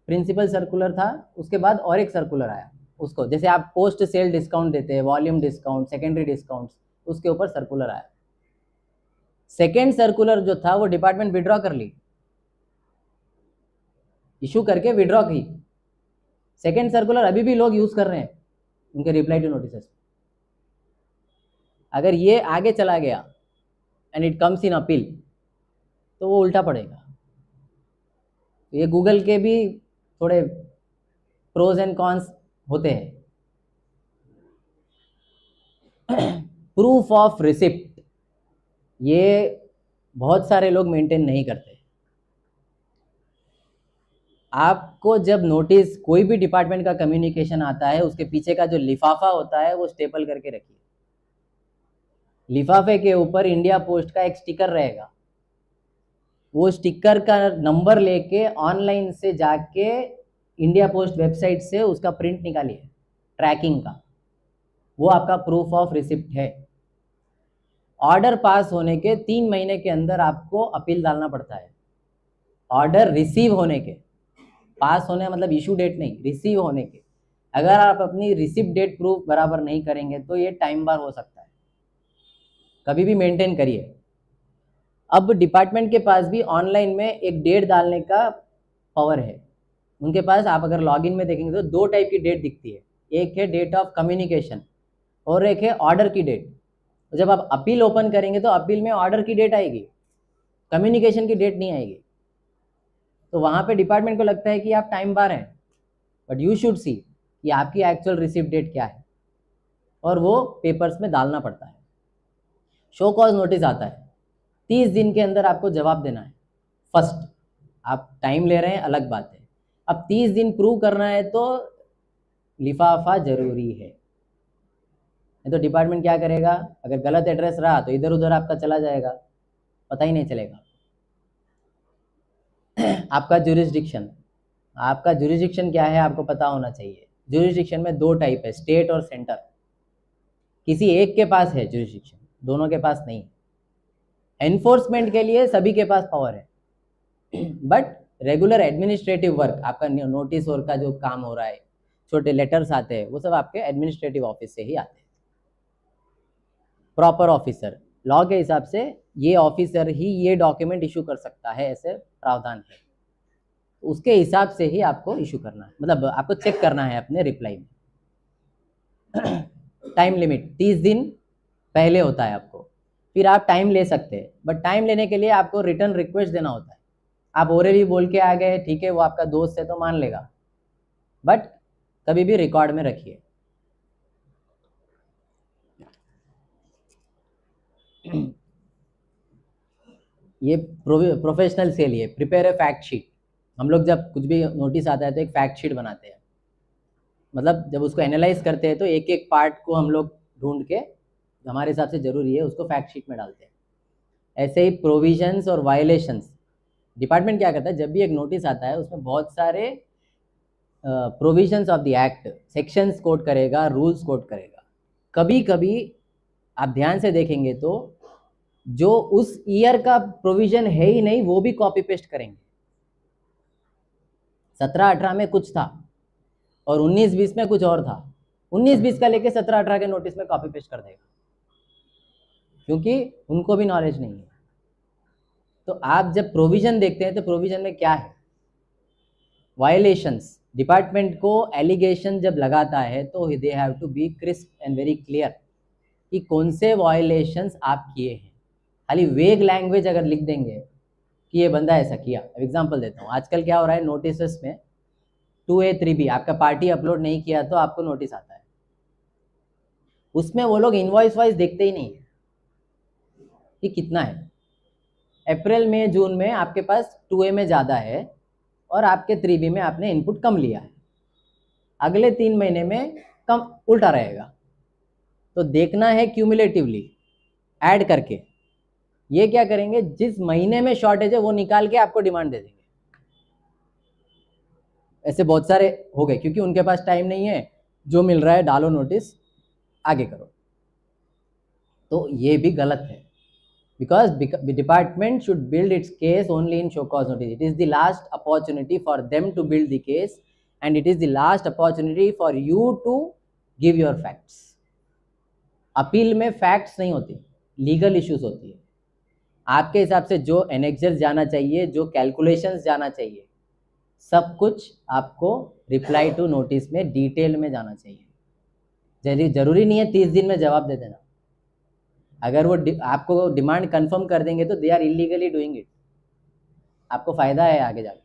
प्रिंसिपल सर्कुलर था, उसके बाद और एक सर्कुलर आया, उसको जैसे आप पोस्ट सेल डिस्काउंट देते हैं, वॉल्यूम डिस्काउंट, सेकेंडरी डिस्काउंट, उसके ऊपर सर्कुलर आया। सेकेंड सर्कुलर जो था वो डिपार्टमेंट विड्रॉ कर ली, इशू करके विड्रॉ की। सेकेंड सर्कुलर अभी भी लोग यूज कर रहे हैं उनके रिप्लाई टू नोटिस। अगर ये आगे चला गया and it comes in appeal तो वो उल्टा पड़ेगा। ये गूगल के भी थोड़े प्रोज एंड कॉन्स होते हैं। प्रूफ ऑफ रिसिप्ट ये बहुत सारे लोग मेंटेन नहीं करते। आपको जब नोटिस कोई भी डिपार्टमेंट का कम्युनिकेशन आता है उसके पीछे का जो लिफाफा होता है वो स्टेपल करके रखिए। लिफाफे के ऊपर इंडिया पोस्ट का एक स्टिकर रहेगा। वो स्टिकर का नंबर लेके ऑनलाइन से जाके इंडिया पोस्ट वेबसाइट से उसका प्रिंट निकालिए ट्रैकिंग का। वो आपका प्रूफ ऑफ रिसिप्ट है। ऑर्डर पास होने के 3 महीने के अंदर आपको अपील डालना पड़ता है। ऑर्डर रिसीव होने के, पास होने मतलब इशू डेट नहीं, रिसीव होने के। अगर आप अपनी रिसिप्ट डेट प्रूफ बराबर नहीं करेंगे तो ये टाइम बार हो सकता है। कभी भी मेंटेन करिए। अब डिपार्टमेंट के पास भी ऑनलाइन में एक डेट डालने का पावर है। उनके पास आप अगर लॉगिन में देखेंगे तो 2 टाइप की डेट दिखती है। एक है डेट ऑफ कम्युनिकेशन और एक है ऑर्डर की डेट। जब आप अपील ओपन करेंगे तो अपील में ऑर्डर की डेट आएगी, कम्युनिकेशन की डेट नहीं आएगी। तो वहाँ पे डिपार्टमेंट को लगता है कि आप टाइम बार हैं, बट यू शुड सी कि आपकी एक्चुअल रिसिप्ट डेट क्या है, और वो पेपर्स में डालना पड़ता है। शो कॉज नोटिस आता है, 30 दिन के अंदर आपको जवाब देना है। फर्स्ट, आप टाइम ले रहे हैं अलग बात है। अब 30 दिन प्रूव करना है तो लिफाफा जरूरी है। नहीं तो डिपार्टमेंट क्या करेगा, अगर गलत एड्रेस रहा तो इधर उधर आपका चला जाएगा, पता ही नहीं चलेगा। आपका जुरिस्डिक्शन क्या है आपको पता होना चाहिए। जुरिस्डिक्शन में 2 टाइप है, स्टेट और सेंटर। किसी एक के पास है जुरिस्डिक्शन, दोनों के पास नहीं। एनफोर्समेंट के लिए सभी के पास पावर है, बट रेगुलर एडमिनिस्ट्रेटिव वर्क, आपका नोटिस और का जो काम हो रहा है, छोटे लेटर्स आते हैं, वो सब आपके एडमिनिस्ट्रेटिव ऑफिस से ही आते हैं। प्रॉपर ऑफिसर, लॉ के हिसाब से ये ऑफिसर ही ये डॉक्यूमेंट इशू कर सकता है, ऐसे प्रावधान है। उसके हिसाब से ही आपको इशू करना है, मतलब आपको चेक करना है अपने रिप्लाई में। टाइम लिमिट 30 दिन पहले होता है आपको, फिर आप टाइम ले सकते हैं, बट टाइम लेने के लिए आपको रिटर्न रिक्वेस्ट देना होता है। आप ओरली बोल के आ गए, ठीक है, वो आपका दोस्त है तो मान लेगा, बट कभी भी रिकॉर्ड में रखिए। ये प्रोफेशनल के लिए प्रिपेयर ए फैक्ट शीट। हम लोग जब कुछ भी नोटिस आता है तो एक फैक्ट शीट बनाते हैं, मतलब जब उसको एनालाइज करते हैं तो एक एक पार्ट को हम लोग ढूंढ के हमारे हिसाब से जरूरी है उसको फैक्ट शीट में डालते हैं। ऐसे ही प्रोविजंस और वायलेशंस, डिपार्टमेंट क्या करता है, जब भी एक नोटिस आता है उसमें बहुत सारे provisions of the act, sections quote करेगा, रूल्स कोट करेगा। कभी कभी आप ध्यान से देखेंगे तो जो उस ईयर का प्रोविजन है ही नहीं वो भी कॉपी पेस्ट करेंगे। 17-18 में कुछ था और 19-20 में कुछ और था, 19-20 का लेके 17-18 के नोटिस में कॉपी पेस्ट कर देगा, क्योंकि उनको भी नॉलेज नहीं है। तो आप जब प्रोविजन देखते हैं तो प्रोविजन में क्या है, वायलेशंस। डिपार्टमेंट को एलिगेशन जब लगाता है तो they have to be crisp and very clear कि कौन से वायलेशंस आप किए हैं। खाली वेग लैंग्वेज अगर लिख देंगे कि ये बंदा ऐसा किया, एग्जांपल देता हूँ, आजकल क्या हो रहा है नोटिस में 2A 3B, आपका पार्टी अपलोड नहीं किया तो आपको नोटिस आता है, उसमें वो लोग इनवॉइस वाइज देखते ही नहीं है कि कितना है। अप्रैल मई जून में आपके पास 2A में ज़्यादा है और आपके 3B में आपने इनपुट कम लिया है, अगले 3 महीने में कम उल्टा रहेगा। तो देखना है क्यूमुलेटिवली ऐड करके। ये क्या करेंगे, जिस महीने में शॉर्टेज है वो निकाल के आपको डिमांड दे देंगे। ऐसे बहुत सारे हो गए, क्योंकि उनके पास टाइम नहीं है, जो मिल रहा है डालो नोटिस, आगे करो। तो ये भी गलत है, because the department should build its case only in show cause notice. It is the last opportunity for them to build the case and it is the last opportunity for you to give your facts. Appeal में facts नहीं होती, legal issues होती है। आपके हिसाब से जो annexures जाना चाहिए, जो कैलकुलेशंस जाना चाहिए, सब कुछ आपको रिप्लाई टू नोटिस में डिटेल में जाना चाहिए। जरूरी नहीं है 30 दिन में जवाब दे देना। अगर वो आपको डिमांड कंफर्म कर देंगे तो they are illegally doing it, आपको फायदा है आगे जाके,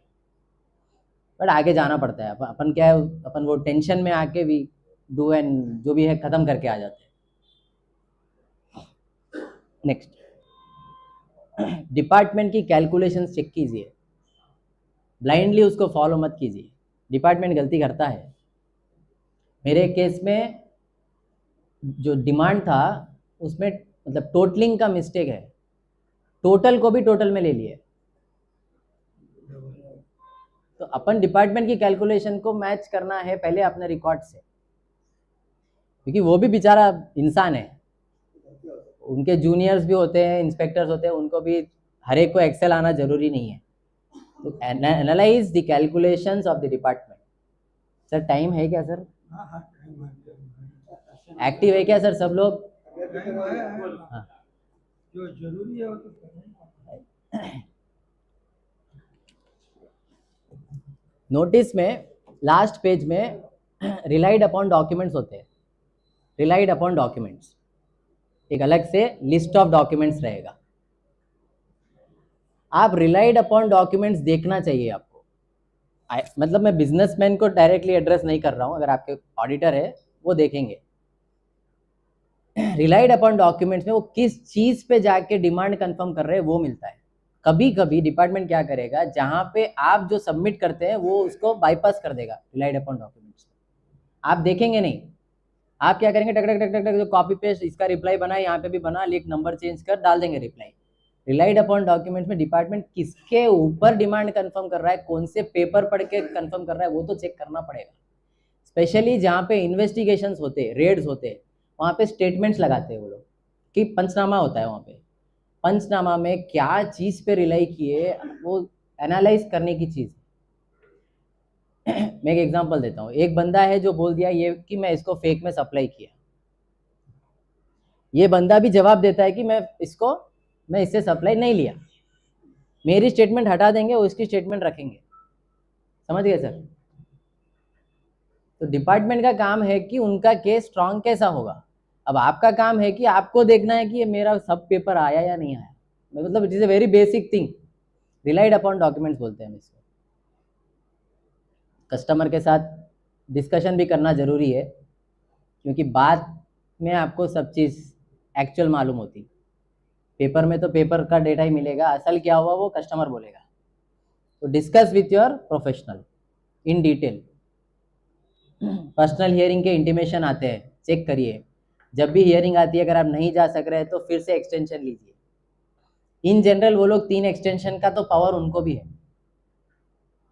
बट आगे जाना पड़ता है। अपन क्या है, अपन वो टेंशन में आके भी डू एंड जो भी है खत्म करके आ जाते हैं। नेक्स्ट, डिपार्टमेंट की कैलकुलेशंस चेक कीजिए, ब्लाइंडली उसको फॉलो मत कीजिए। डिपार्टमेंट गलती करता है। मेरे केस में जो डिमांड था उसमें मतलब टोटलिंग का मिस्टेक है, टोटल को भी टोटल में ले लिए। तो अपन डिपार्टमेंट की कैलकुलेशन को मैच करना है पहले अपने रिकॉर्ड से, क्योंकि वो भी बेचारा इंसान है, उनके जूनियर्स भी होते हैं, इंस्पेक्टर्स होते हैं, उनको भी हर एक को एक्सेल आना जरूरी नहीं है। तो analyse the calculations of the department. Sir time है क्या सर? एक्टिव है क्या सर सब लोग? हाँ, जो जरूरी है वो तो नोटिस में लास्ट पेज में रिलाइड अपॉन डॉक्यूमेंट्स होते हैं। रिलाइड अपॉन डॉक्यूमेंट्स एक अलग से लिस्ट ऑफ डॉक्यूमेंट्स रहेगा। आप रिलाइड अपॉन डॉक्यूमेंट्स देखना चाहिए आपको। मतलब मैं बिजनेसमैन को डायरेक्टली एड्रेस नहीं कर रहा हूं, अगर आपके ऑडिटर है वो देखेंगे। रिलाइड अपॉन डॉक्यूमेंट्स में वो किस चीज पे जाके डिमांड कंफर्म कर रहे हैं वो मिलता है। कभी कभी डिपार्टमेंट क्या करेगा, जहां पे आप जो सबमिट करते हैं वो उसको बाईपास कर देगा रिलाइड अपॉन डॉक्यूमेंट्स। आप देखेंगे नहीं, आप क्या करेंगे, टक टक टक टक टक जो कॉपी पेस्ट इसका रिप्लाई बना है यहाँ पे भी बना, लिख नंबर चेंज कर डाल देंगे रिप्लाई। रिलाइड अपॉन डॉक्यूमेंट्स में डिपार्टमेंट किसके ऊपर डिमांड कंफर्म कर रहा है, कौन से पेपर पढ़ के कंफर्म कर रहा है, वो तो चेक करना पड़ेगा। स्पेशली जहाँ पे इन्वेस्टिगेशंस होते, रेड्स होते, वहाँ पे स्टेटमेंट्स लगाते हैं वो लोग कि पंचनामा होता है। वहाँ पे पंचनामा में क्या चीज पे रिलाई किए वो एनालाइज करने की चीज। मैं एक एग्जांपल देता हूँ। एक बंदा है जो बोल दिया ये कि मैं इसको फेक में सप्लाई किया, ये बंदा भी जवाब देता है कि मैं इससे सप्लाई नहीं लिया। मेरी स्टेटमेंट हटा देंगे, उसकी स्टेटमेंट रखेंगे। समझ गए सर? तो डिपार्टमेंट का काम है कि उनका केस स्ट्रांग कैसा होगा। अब आपका काम है कि आपको देखना है कि ये मेरा सब पेपर आया या नहीं आया। मतलब it is a very basic thing, relied upon documents बोलते हैं हम इसको। कस्टमर के साथ डिस्कशन भी करना जरूरी है, क्योंकि बाद में आपको सब चीज़ एक्चुअल मालूम होती। पेपर में तो पेपर का डेटा ही मिलेगा, असल क्या हुआ वो कस्टमर बोलेगा। तो discuss with your professional in detail. Personal hearing के इंटीमेशन आते हैं, चेक करिए। जब भी हियरिंग आती है, अगर आप नहीं जा सक रहे तो फिर से एक्सटेंशन लीजिए। इन जनरल वो लोग 3 एक्सटेंशन का तो पावर उनको भी है।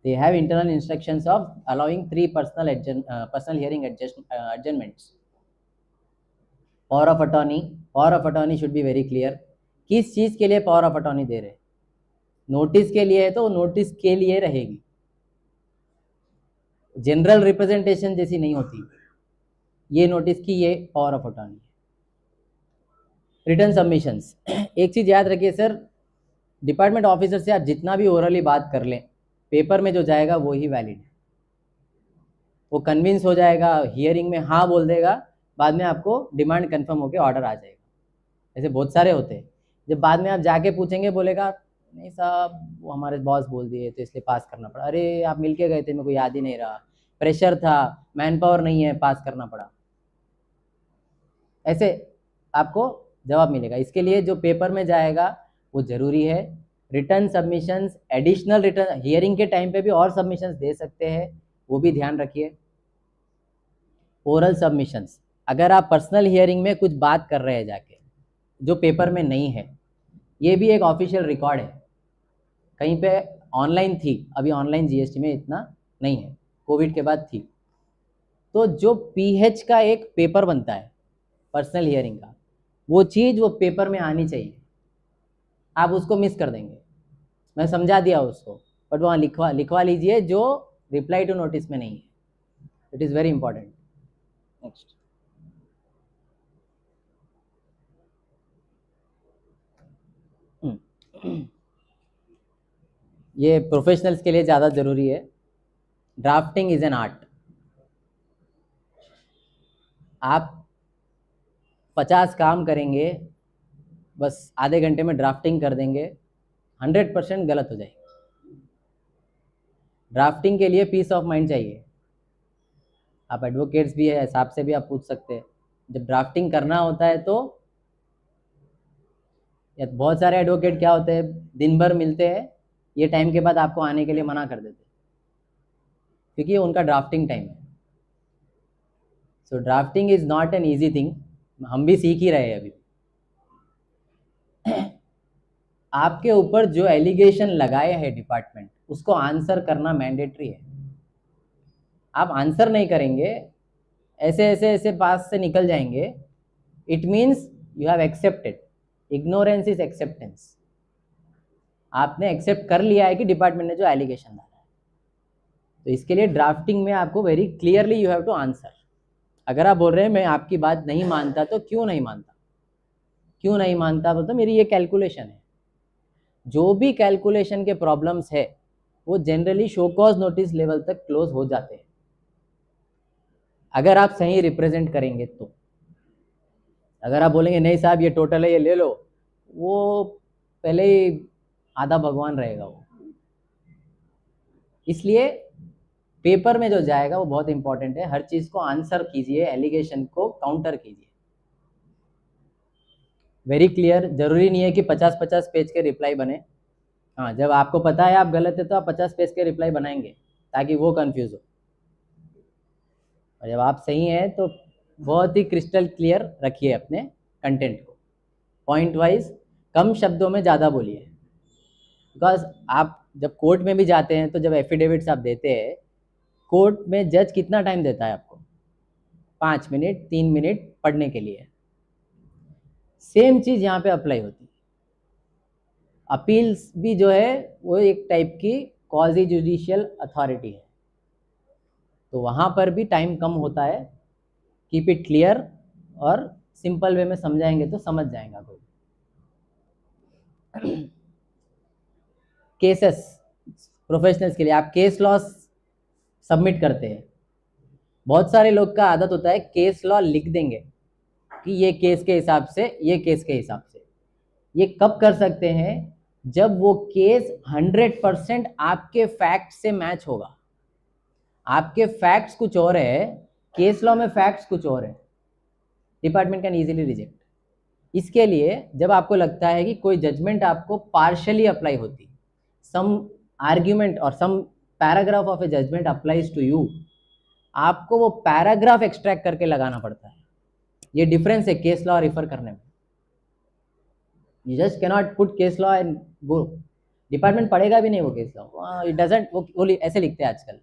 They have internal instructions of allowing 3 personal hearing adjournments. Power of attorney should be very clear. किस चीज के लिए पावर ऑफ अटॉर्नी दे रहे हैं? नोटिस के लिए है तो नोटिस के लिए रहेगी, जनरल रिप्रेजेंटेशन जैसी नहीं होती। ये नोटिस की ये power of attorney. Return submissions, एक चीज याद रखिए सर, डिपार्टमेंट ऑफिसर से आप जितना भी ओरली बात कर लें, पेपर में जो जाएगा वो ही वैलिड है। वो कन्विंस हो जाएगा, हियरिंग में हाँ बोल देगा, बाद में आपको डिमांड कंफर्म होकर ऑर्डर आ जाएगा। ऐसे बहुत सारे होते हैं, जब बाद में आप जाके पूछेंगे बोलेगा नहीं साहब वो हमारे बॉस बोल दिए तो इसलिए पास करना पड़ा। अरे आप मिलके गए थे, मेरे को याद ही नहीं रहा, प्रेशर था, मैन पावर नहीं है, पास करना पड़ा। ऐसे आपको जवाब मिलेगा। इसके लिए जो पेपर में जाएगा वो जरूरी है। Return submissions, additional return hearing के टाइम पे भी और सबमिशंस दे सकते हैं, वो भी ध्यान रखिए। ओरल सबमिशंस, अगर आप पर्सनल हियरिंग में कुछ बात कर रहे हैं जाके जो पेपर में नहीं है, ये भी एक ऑफिशियल रिकॉर्ड है। कहीं पे ऑनलाइन थी, अभी ऑनलाइन जीएसटी में इतना नहीं है, कोविड के बाद थी। तो जो पीएच का एक पेपर बनता है पर्सनल हियरिंग का, वो चीज़ वो पेपर में आनी चाहिए। आप उसको मिस कर देंगे, मैं समझा दिया उसको, बट वहाँ लिखवा लीजिए जो रिप्लाई टू नोटिस में नहीं है। It is very important. Next, ये प्रोफेशनल्स के लिए ज़्यादा ज़रूरी है। Drafting is an art. आप 50 काम करेंगे, बस आधे घंटे में ड्राफ्टिंग कर देंगे, 100% गलत हो जाएगी। ड्राफ्टिंग के लिए पीस ऑफ माइंड चाहिए। आप एडवोकेट्स भी है, हिसाब से भी आप पूछ सकते हैं। जब ड्राफ्टिंग करना होता है तो या बहुत सारे एडवोकेट क्या होते हैं, दिन भर मिलते हैं, ये टाइम के बाद आपको आने के लिए मना कर देते हैं, क्योंकि ये उनका ड्राफ्टिंग टाइम है। So drafting is not an easy thing, हम भी सीख ही रहे हैं अभी। आपके ऊपर जो एलिगेशन लगाए हैं डिपार्टमेंट, उसको आंसर करना मैंडेटरी है। आप आंसर नहीं करेंगे, ऐसे ऐसे ऐसे पास से निकल जाएंगे, it means you have accepted. Ignorance is acceptance. आपने एक्सेप्ट कर लिया है कि डिपार्टमेंट ने जो एलिगेशन डाला है। तो इसके लिए ड्राफ्टिंग में आपको very clearly you have to answer. अगर आप बोल रहे हैं मैं आपकी बात नहीं मानता, तो क्यों नहीं मानता, क्यों नहीं मानता, मतलब मेरी ये कैलकुलेशन है। जो भी कैलकुलेशन के प्रॉब्लम्स है वो generally show cause notice level तक क्लोज हो जाते हैं, अगर आप सही रिप्रेजेंट करेंगे तो। अगर आप बोलेंगे नहीं साहब ये टोटल है, ये ले लो, वो पहले ही आधा भगवान रहेगा वो। इसलिए पेपर में जो जाएगा वो बहुत इंपॉर्टेंट है। हर चीज को आंसर कीजिए, एलिगेशन को काउंटर कीजिए। Very clear. जरूरी नहीं है कि 50-50 पेज के रिप्लाई बने। हाँ, जब आपको पता है आप गलत है तो आप 50 पेज के रिप्लाई बनाएंगे ताकि वो कंफ्यूज हो, और जब आप सही हैं तो बहुत ही क्रिस्टल क्लियर रखिए अपने कंटेंट को, पॉइंट वाइज, कम शब्दों में ज़्यादा बोलिए। बिकॉज आप जब कोर्ट में भी जाते हैं तो जब एफिडेविट्स आप देते हैं, कोर्ट में जज कितना टाइम देता है आपको, 5 मिनट 3 मिनट पढ़ने के लिए। सेम चीज़ यहाँ पे अप्लाई होती है। अपील्स भी जो है वो एक टाइप की क्वाजी जुडिशियल अथॉरिटी है, तो वहाँ पर भी टाइम कम होता है। कीप इट क्लियर, और सिंपल वे में समझाएंगे तो समझ जाएगा कोई। केसेस प्रोफेशनल्स के लिए आप केस लॉ सबमिट करते हैं। बहुत सारे लोग का आदत होता है केस लॉ लिख देंगे कि ये केस के हिसाब से, ये केस के हिसाब से। ये कब कर सकते हैं, जब वो केस 100% आपके फैक्ट से मैच होगा। आपके फैक्ट्स कुछ और है, केस लॉ में फैक्ट्स कुछ और है, डिपार्टमेंट कैन इजीली रिजेक्ट। इसके लिए जब आपको लगता है कि कोई जजमेंट आपको पार्शियली अप्लाई होती, सम आर्ग्यूमेंट और some paragraph of a judgement applies to you, आपको वो पैराग्राफ एक्सट्रैक्ट करके लगाना पड़ता है। ये डिफरेंस है केस लॉ रिफर करने में। You just cannot put case law and go. Department पढ़ेगा भी नहीं वो केस लॉ, इट डजंट, वो ऐसे लिखते हैं आजकल,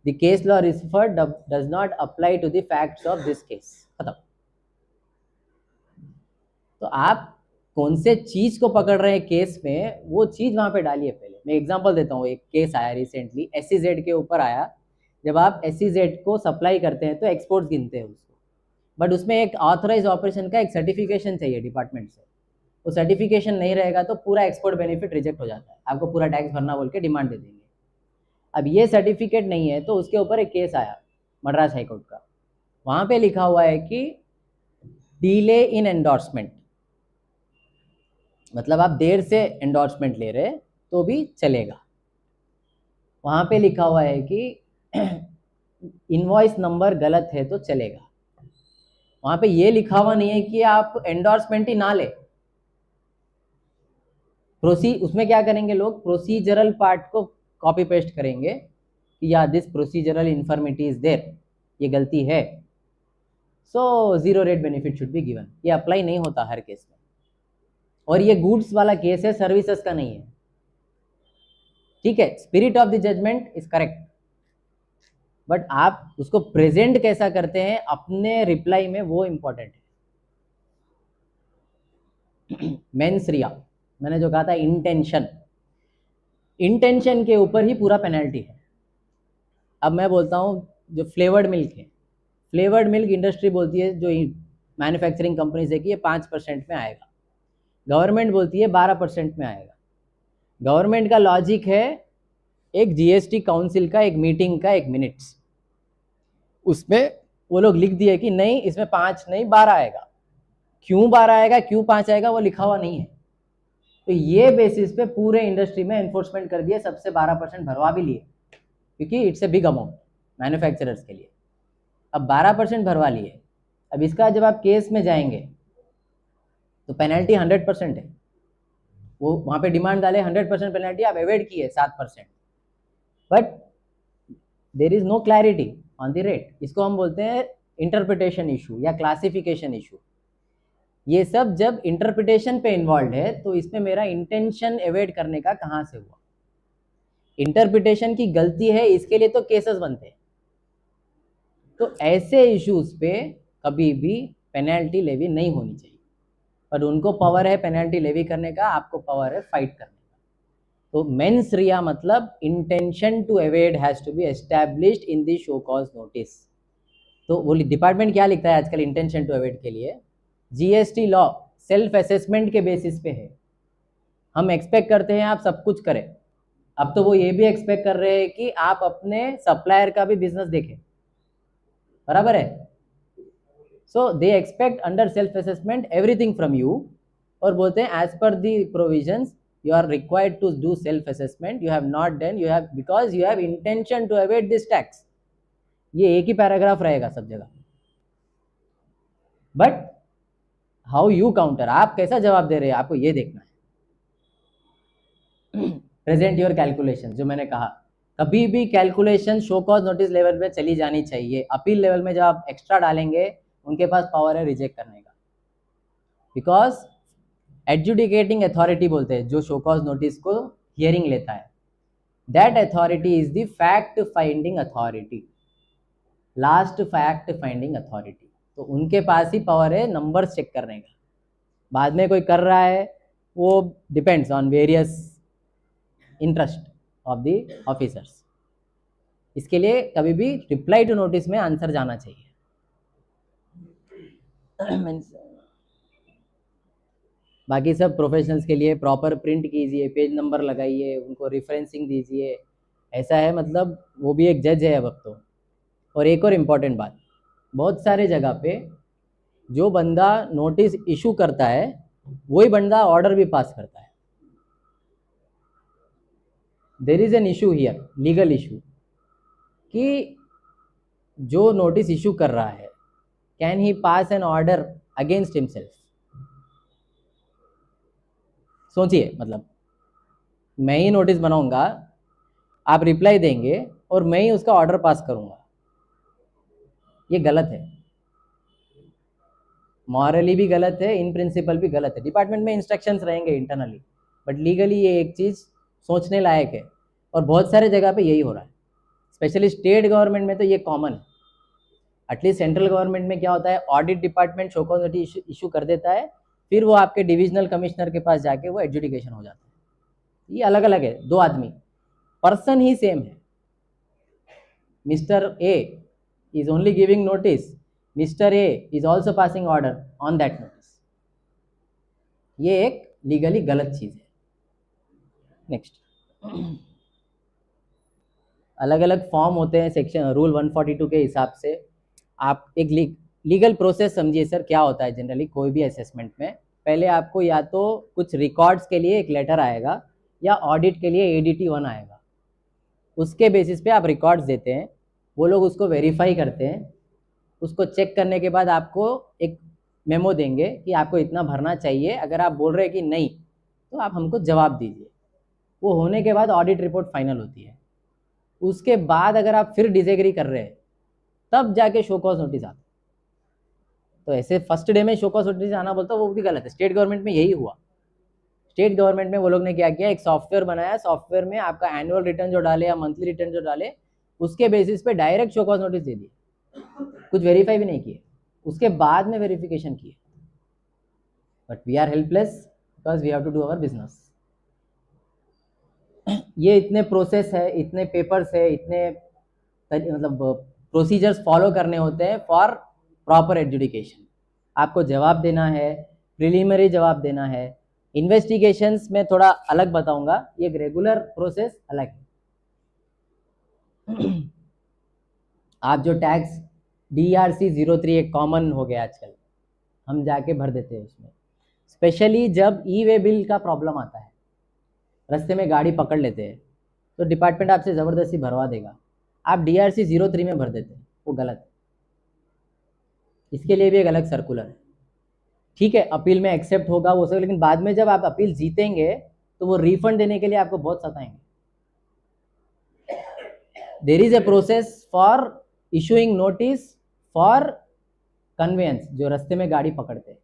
the case law referred does not apply to the facts of this case, खत्म। तो आप कौन से चीज को पकड़ रहे हैं केस में, वो चीज वहां पे डालिए पहले। मैं एग्जांपल देता हूँ, एक केस आया रिसेंटली, SEZ के ऊपर आया। जब आप SEZ को सप्लाई करते हैं तो एक्सपोर्ट्स गिनते हैं उसको, बट उसमें एक ऑथराइज ऑपरेशन का एक सर्टिफिकेशन चाहिए डिपार्टमेंट से। वो सर्टिफिकेशन नहीं रहेगा तो पूरा एक्सपोर्ट बेनिफिट रिजेक्ट हो जाता है, आपको पूरा टैक्स भरना बोल के डिमांड दे देंगे। अब ये सर्टिफिकेट नहीं है तो उसके ऊपर एक केस आया मद्रास हाईकोर्ट का। वहां पे लिखा हुआ है कि डिले इन एंडोर्समेंट, मतलब आप देर से एंडोर्समेंट ले रहे तो भी चलेगा। वहां पे लिखा हुआ है कि इनवॉइस नंबर गलत है तो चलेगा। वहां पे ये लिखा हुआ नहीं है कि आप एंडोर्समेंट ही ना ले। उसमें क्या करेंगे लोग, प्रोसीजरल पार्ट को कॉपी पेस्ट करेंगे कि या this procedural infirmity is there, ये गलती है, so 0 rate benefit should be given. ये अप्लाई नहीं होता हर केस में, और ये गुड्स वाला केस है, सर्विसेज का नहीं है। ठीक है, spirit of the judgement is correct, but आप उसको प्रेजेंट कैसा करते हैं अपने रिप्लाई में, वो इंपॉर्टेंट है। मेंस रिया, मैंने जो कहा था इंटेंशन, इंटेंशन के ऊपर ही पूरा पेनल्टी है। अब मैं बोलता हूँ जो फ्लेवर्ड मिल्क है, फ्लेवर्ड मिल्क इंडस्ट्री बोलती है, जो मैन्युफैक्चरिंग कंपनीज है कि ये 5% में आएगा, गवर्नमेंट बोलती है 12% में आएगा। गवर्नमेंट का लॉजिक है एक जीएसटी काउंसिल का एक मीटिंग का 1 मिनट्स, उसमें वो लोग लिख दिए कि नहीं इसमें 5 नहीं 12 आएगा, क्यों 12 आएगा क्यों 5 आएगा वो लिखा हुआ नहीं है। तो ये बेसिस पे पूरे इंडस्ट्री में एनफोर्समेंट कर दिया, सबसे 12% भरवा भी लिए, क्योंकि it's a big amount manufacturers के लिए। अब 12% भरवा लिए, अब इसका जब आप केस में जाएंगे तो पेनल्टी 100% है। वो वहाँ पे डिमांड डाले 100% पेनल्टी, आप अवॉइड किए 7%, but there is no clarity on the rate. इसको हम बोलते हैं इंटरप्रिटेशन इशू या क्लासिफिकेशन इशू। ये सब जब इंटरप्रिटेशन पे इन्वॉल्व है तो इसमें मेरा इंटेंशन अवॉइड करने का कहाँ से हुआ? इंटरप्रिटेशन की गलती है, इसके लिए तो केसेस बनते हैं। तो ऐसे इश्यूज पे कभी भी पेनल्टी लेवी नहीं होनी चाहिए, पर उनको पावर है पेनल्टी लेवी करने का, आपको पावर है फाइट करने का। तो मेंस रिया मतलब intention to avoid has to be established in the show cause notice. तो वो डिपार्टमेंट क्या लिखता है आजकल इंटेंशन टू अवॉइड के लिए? जीएसटी लॉ सेल्फ असेसमेंट के बेसिस पे है। हम एक्सपेक्ट करते हैं आप सब कुछ करें, अब तो वो ये भी एक्सपेक्ट कर रहे हैं कि आप अपने सप्लायर का भी बिजनेस देखें, बराबर है? So they expect under self assessment everything from you, और बोलते हैं as per the provisions you are required to do self assessment, you have not done, you have because you have intention to avoid this tax। ये एक ही paragraph रहेगा सब जगह, but how you counter, आप कैसा जवाब दे रहे हैं आपको ये देखना है। प्रेजेंट योर कैलकुलेशन, जो मैंने कहा कभी भी calculation show cause notice level पे चली जानी चाहिए। अपील लेवल में जब आप एक्स्ट्रा डालेंगे उनके पास पावर है रिजेक्ट करने का, बिकॉज एडजुडिकेटिंग अथॉरिटी बोलते हैं जो शो कॉज नोटिस को हियरिंग लेता है, that authority is the fact finding authority, last fact finding authority. तो उनके पास ही पावर है नंबर्स चेक करने का। बाद में कोई कर रहा है वो depends on various interest of the officers. इसके लिए कभी भी रिप्लाई टू नोटिस में आंसर जाना चाहिए। बाकी सब प्रोफेशनल्स के लिए प्रॉपर प्रिंट कीजिए, पेज नंबर लगाइए, उनको रेफरेंसिंग दीजिए, ऐसा है मतलब वो भी एक जज है अब तो। और एक और इम्पॉर्टेंट बात, बहुत सारे जगह पे जो बंदा नोटिस इशू करता है वही बंदा ऑर्डर भी पास करता है। There is an issue here, legal issue, कि जो नोटिस इशू कर रहा है can he pass an order against himself? सोचिए, मतलब मैं ही नोटिस बनाऊंगा, आप रिप्लाई देंगे और मैं ही उसका ऑर्डर पास करूंगा, ये गलत है, मॉरली भी गलत है, इन प्रिंसिपल भी गलत है। डिपार्टमेंट में इंस्ट्रक्शंस रहेंगे इंटरनली, बट लीगली ये एक चीज़ सोचने लायक है, और बहुत सारे जगह पे यही हो रहा है। स्पेशली स्टेट गवर्नमेंट में तो ये कॉमन है। एटलीस्ट सेंट्रल गवर्नमेंट में क्या होता है, audit department show cause notice issue कर देता है, फिर वो आपके डिविजनल कमिश्नर के पास जाके वो एडजुडिकेशन हो जाता है। ये अलग अलग है, दो आदमी, पर्सन ही सेम है। Mister A is only giving notice, Mr. A is also passing order on that notice। ये एक लीगली गलत चीज है। नेक्स्ट, अलग अलग फॉर्म होते हैं सेक्शन रूल 142 के हिसाब से। आप एक लीगल प्रोसेस समझिए सर, क्या होता है जनरली कोई भी असेसमेंट में, पहले आपको या तो कुछ रिकॉर्ड्स के लिए एक लेटर आएगा या ऑडिट के लिए ADT 1 आएगा, उसके बेसिस पे आप रिकॉर्ड्स देते हैं, वो लोग उसको वेरीफाई करते हैं, उसको चेक करने के बाद आपको एक मेमो देंगे कि आपको इतना भरना चाहिए। अगर आप बोल रहे हैं कि नहीं तो आप हमको जवाब दीजिए। वो होने के बाद ऑडिट रिपोर्ट फाइनल होती है। उसके बाद अगर आप फिर डिसएग्री कर रहे हैं तब जाके शो कॉज नोटिस आता। तो ऐसे फर्स्ट डे में शो कॉज नोटिस आना बोलता वो भी गलत है। स्टेट गवर्नमेंट में यही हुआ। स्टेट गवर्नमेंट में वो लोग ने क्या किया, एक सॉफ्टवेयर बनाया, सॉफ्टवेयर में आपका एनुअल रिटर्न जो डाले या मंथली रिटर्न जो डाले उसके बेसिस पे डायरेक्ट शो कॉज नोटिस दे दिए, कुछ वेरीफाई भी नहीं किए, उसके बाद में वेरिफिकेशन किए। But we are helpless because we have to do our business. ये इतने प्रोसेस है, इतने पेपर्स है, इतने मतलब प्रोसीजर्स फॉलो करने होते हैं फॉर प्रॉपर एडजुडिकेशन। आपको जवाब देना है, प्रिलिमिनरी जवाब देना है। इन्वेस्टिगेशंस में थोड़ा अलग बताऊंगा, ये रेगुलर प्रोसेस अलग है। आप जो टैक्स DRC-03 एक कॉमन हो गया आजकल, हम जाके भर देते हैं उसमें। स्पेशली जब ई-वे बिल का प्रॉब्लम आता है, रास्ते में गाड़ी पकड़ लेते हैं, तो डिपार्टमेंट आपसे ज़बरदस्ती भरवा देगा, आप DRC-03 में भर देते हैं, वो गलत है। इसके लिए भी एक अलग सर्कुलर है। ठीक है, अपील में एक्सेप्ट होगा वो सब, लेकिन बाद में जब आप अपील जीतेंगे तो वो रिफंड देने के लिए आपको बहुत सताएंगे। There is a process for issuing notice for conveyance, जो रास्ते में गाड़ी पकड़ते हैं,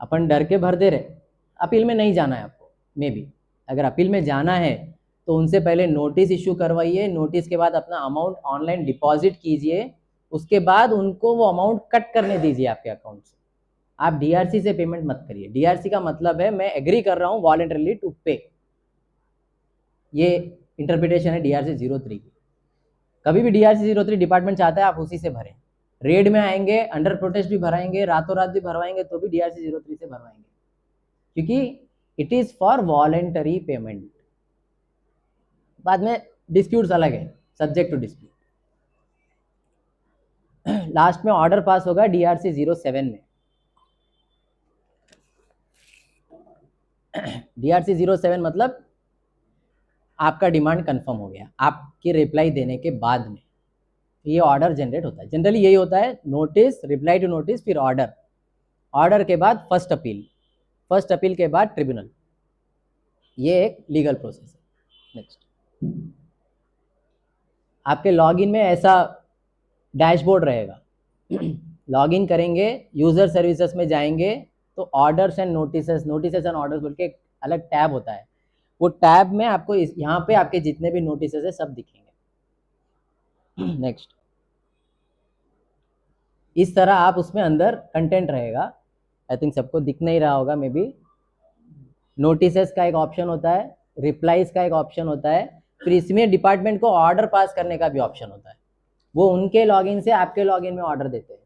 अपन डर के भर दे रहे, अपील में नहीं जाना है आपको। मे बी अगर अपील में जाना है तो उनसे पहले नोटिस इशू करवाइए, नोटिस के बाद अपना अमाउंट ऑनलाइन डिपॉजिट कीजिए, उसके बाद उनको वो अमाउंट कट करने दीजिए आपके अकाउंट से। आप DRC से पेमेंट मत करिए। DRC का मतलब है मैं एग्री कर रहा हूँ वॉलेंटरली टू पे, ये इंटरप्रिटेशन है DRC-03 की। कभी भी DRC-03 डिपार्टमेंट चाहता है आप उसी से भरें। रेड में आएंगे, अंडर प्रोटेस्ट भी भराएंगे, रातों रात भी भरवाएंगे, तो भी DRC-03 से भरवाएंगे, क्योंकि it is for voluntary payment. बाद में डिस्प्यूट्स अलग है, सब्जेक्ट टू डिस्प्यूट। लास्ट में ऑर्डर पास होगा DRC-07 में। DRC-07 मतलब आपका डिमांड कंफर्म हो गया, आपकी रिप्लाई देने के बाद में ये ऑर्डर जनरेट होता है। जनरली यही होता है, नोटिस, रिप्लाई टू नोटिस, फिर ऑर्डर, ऑर्डर के बाद फर्स्ट अपील, फर्स्ट अपील के बाद ट्रिब्यूनल। ये एक लीगल प्रोसेस है। नेक्स्ट, आपके लॉगिन में ऐसा डैशबोर्ड रहेगा। लॉगिन करेंगे, यूजर सर्विसेज में जाएंगे तो orders and notices, notices and orders बोल के एक अलग टैब होता है। वो टैब में आपको यहाँ पे आपके जितने भी नोटिसेस है सब दिखेंगे। नेक्स्ट, इस तरह आप उसमें अंदर कंटेंट रहेगा। आई थिंक सबको दिख नहीं रहा होगा मे बी। नोटिसेस का एक ऑप्शन होता है, रिप्लाईज का एक ऑप्शन होता है, फिर इसमें डिपार्टमेंट को ऑर्डर पास करने का भी ऑप्शन होता है। वो उनके लॉगिन से आपके लॉगिन में ऑर्डर देते हैं।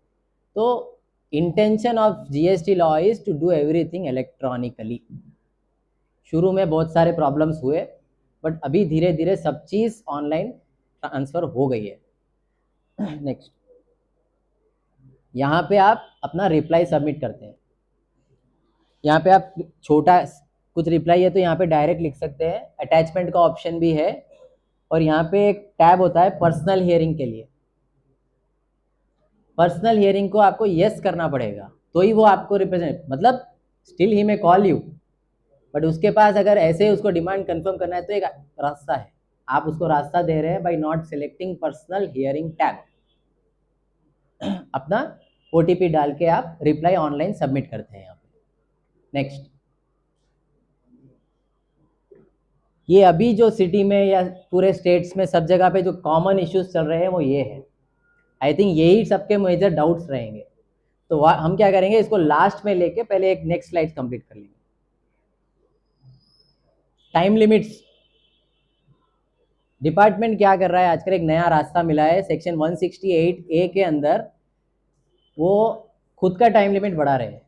तो intention of GST law is to do everything electronically. शुरू में बहुत सारे प्रॉब्लम्स हुए, बट अभी धीरे धीरे सब चीज़ ऑनलाइन ट्रांसफर हो गई है। नेक्स्ट, यहाँ पे आप अपना रिप्लाई सबमिट करते हैं। यहाँ पे आप छोटा कुछ रिप्लाई है तो यहाँ पे डायरेक्ट लिख सकते हैं, अटैचमेंट का ऑप्शन भी है, और यहाँ पे एक टैब होता है पर्सनल हियरिंग के लिए। पर्सनल हियरिंग को आपको यस करना पड़ेगा तो ही वो आपको रिप्रेजेंट, मतलब still he may call you, but उसके पास अगर ऐसे उसको डिमांड कंफर्म करना है तो एक रास्ता है, आप उसको रास्ता दे रहे हैं by not selecting personal hearing tab. अपना OTP डाल के आप रिप्लाई ऑनलाइन सबमिट करते हैं यहाँ पे। नेक्स्ट, ये अभी जो सिटी में या पूरे स्टेट्स में सब जगह पे जो कॉमन इश्यूज चल रहे हैं वो ये है। आई थिंक यही सबके मेजर डाउट्स रहेंगे। तो हम क्या करेंगे, इसको लास्ट में लेके पहले एक नेक्स्ट स्लाइड कंप्लीट कर लेंगे। टाइम लिमिट्स, डिपार्टमेंट क्या कर रहा है आजकल, एक नया रास्ता मिला है सेक्शन 168A के अंदर, वो खुद का टाइम लिमिट बढ़ा रहे हैं।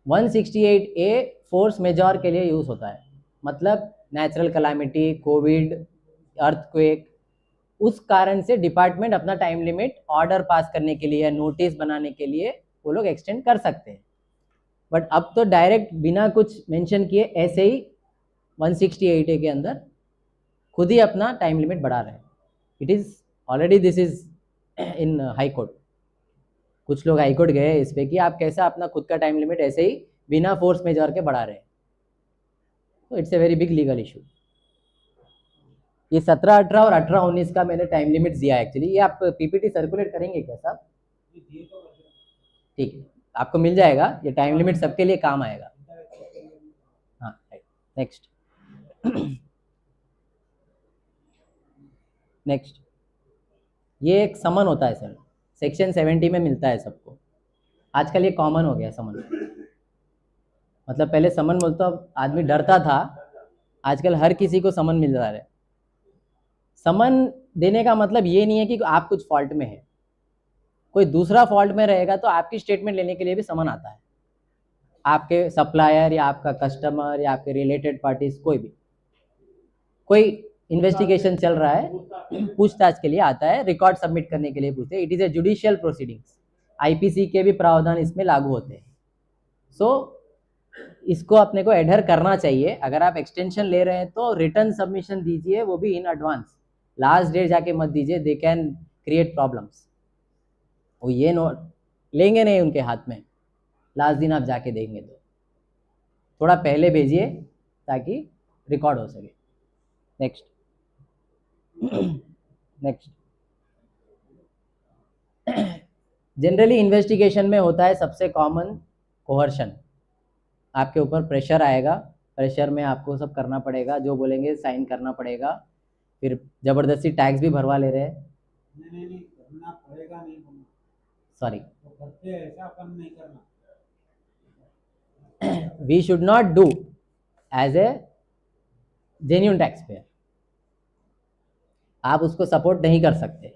168A फोर्स मेजॉर के लिए यूज होता है, मतलब नेचुरल कैलामिटी, कोविड, अर्थक्वेक, उस कारण से डिपार्टमेंट अपना टाइम लिमिट ऑर्डर पास करने के लिए या नोटिस बनाने के लिए वो लोग एक्सटेंड कर सकते हैं। बट अब तो डायरेक्ट बिना कुछ मेंशन किए ऐसे ही 168A के अंदर खुद ही अपना टाइम लिमिट बढ़ा रहे हैं। It is already, this is in high court. कुछ लोग हाई कोर्ट गए इस पे कि आप कैसा अपना खुद का टाइम लिमिट ऐसे ही बिना फोर्स मेजॉर के बढ़ा रहे हैं। तो it's a very big legal issue. ये 17, 18 और 18, 19 का मैंने टाइम लिमिट दिया है एक्चुअली। ये आप PPT सर्कुलेट करेंगे क्या साहब? ठीक है, आपको मिल जाएगा ये टाइम लिमिट, सबके लिए काम आएगा। हाँ, नेक्स्ट। नेक्स्ट, ये एक समन होता है सर, सेक्शन 70 में मिलता है सबको। आजकल ये कॉमन हो गया समन, मतलब पहले समन बोलते आदमी डरता था, आजकल हर किसी को समन मिल रहा है। समन देने का मतलब ये नहीं है कि आप कुछ फॉल्ट में है, कोई दूसरा फॉल्ट में रहेगा तो आपकी स्टेटमेंट लेने के लिए भी समन आता है। आपके सप्लायर या आपका कस्टमर या आपके रिलेटेड पार्टीज, कोई भी, कोई इन्वेस्टिगेशन चल रहा है, पूछताछ के लिए आता है, रिकॉर्ड सबमिट करने के लिए पूछते हैं। It is a judicial proceedings, IPC के भी प्रावधान इसमें लागू होते हैं। सो इसको अपने को एडहर करना चाहिए। अगर आप एक्सटेंशन ले रहे हैं तो रिटर्न सबमिशन दीजिए, वो भी इन एडवांस, लास्ट डेट जाके मत दीजिए, दे कैन क्रिएट प्रॉब्लम्स। वो ये नोट लेंगे नहीं उनके हाथ में, लास्ट दिन आप जाके देंगे तो थोड़ा पहले भेजिए ताकि रिकॉर्ड हो सके। नेक्स्ट नेक्स्ट जनरली इन्वेस्टिगेशन में होता है सबसे कॉमन कोहर्शन। आपके ऊपर प्रेशर आएगा, प्रेशर में आपको सब करना पड़ेगा, जो बोलेंगे साइन करना पड़ेगा, फिर जबरदस्ती टैक्स भी भरवा ले रहे हैं। नहीं करना पड़ेगा, नहीं करना, सॉरी, तो करते हैं, ऐसा काम नहीं करना। We should not do as a genuine tax payer, आप उसको सपोर्ट नहीं कर सकते।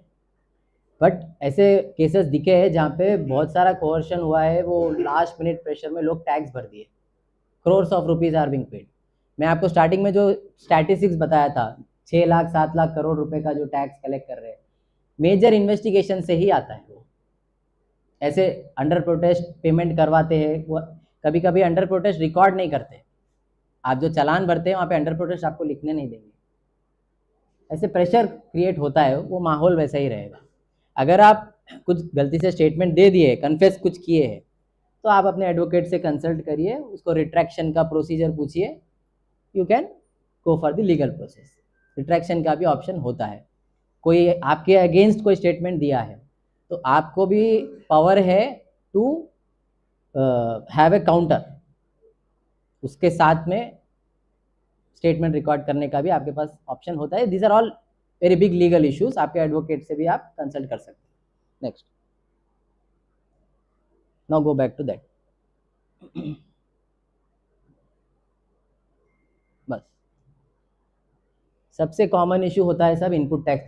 बट ऐसे केसेस दिखे हैं जहाँ पे बहुत सारा कोहर्शन हुआ है, वो लास्ट मिनट प्रेशर में लोग टैक्स भर दिए, crores of rupees are being paid. मैं आपको स्टार्टिंग में जो स्टैटिस्टिक्स बताया था, 6 लाख 7 लाख करोड़ रुपए का जो टैक्स कलेक्ट कर रहे हैं, मेजर इन्वेस्टिगेशन से ही आता है। वो ऐसे अंडर प्रोटेस्ट पेमेंट करवाते हैं, वो कभी कभी अंडर प्रोटेस्ट रिकॉर्ड नहीं करते। आप जो चालान भरते हैं वहाँ पे अंडर प्रोटेस्ट आपको लिखने नहीं देंगे। ऐसे प्रेशर क्रिएट होता है, वो माहौल वैसा ही रहेगा। अगर आप कुछ गलती से स्टेटमेंट दे दिए, कन्फेस कुछ किए हैं, तो आप अपने एडवोकेट से कंसल्ट करिए, उसको रिट्रैक्शन का प्रोसीजर पूछिए, you can go for the legal process. Retraction का भी ऑप्शन होता है। कोई आपके अगेंस्ट कोई स्टेटमेंट दिया है तो आपको भी पावर है टू हैव ए काउंटर, उसके साथ में स्टेटमेंट रिकॉर्ड करने का भी आपके पास ऑप्शन होता है। These are all very big legal issues, आपके एडवोकेट से भी आप कंसल्ट कर सकते हैं। Next, now go back to that. बस सबसे कॉमन इशू होता है सब इनपुट टैक्स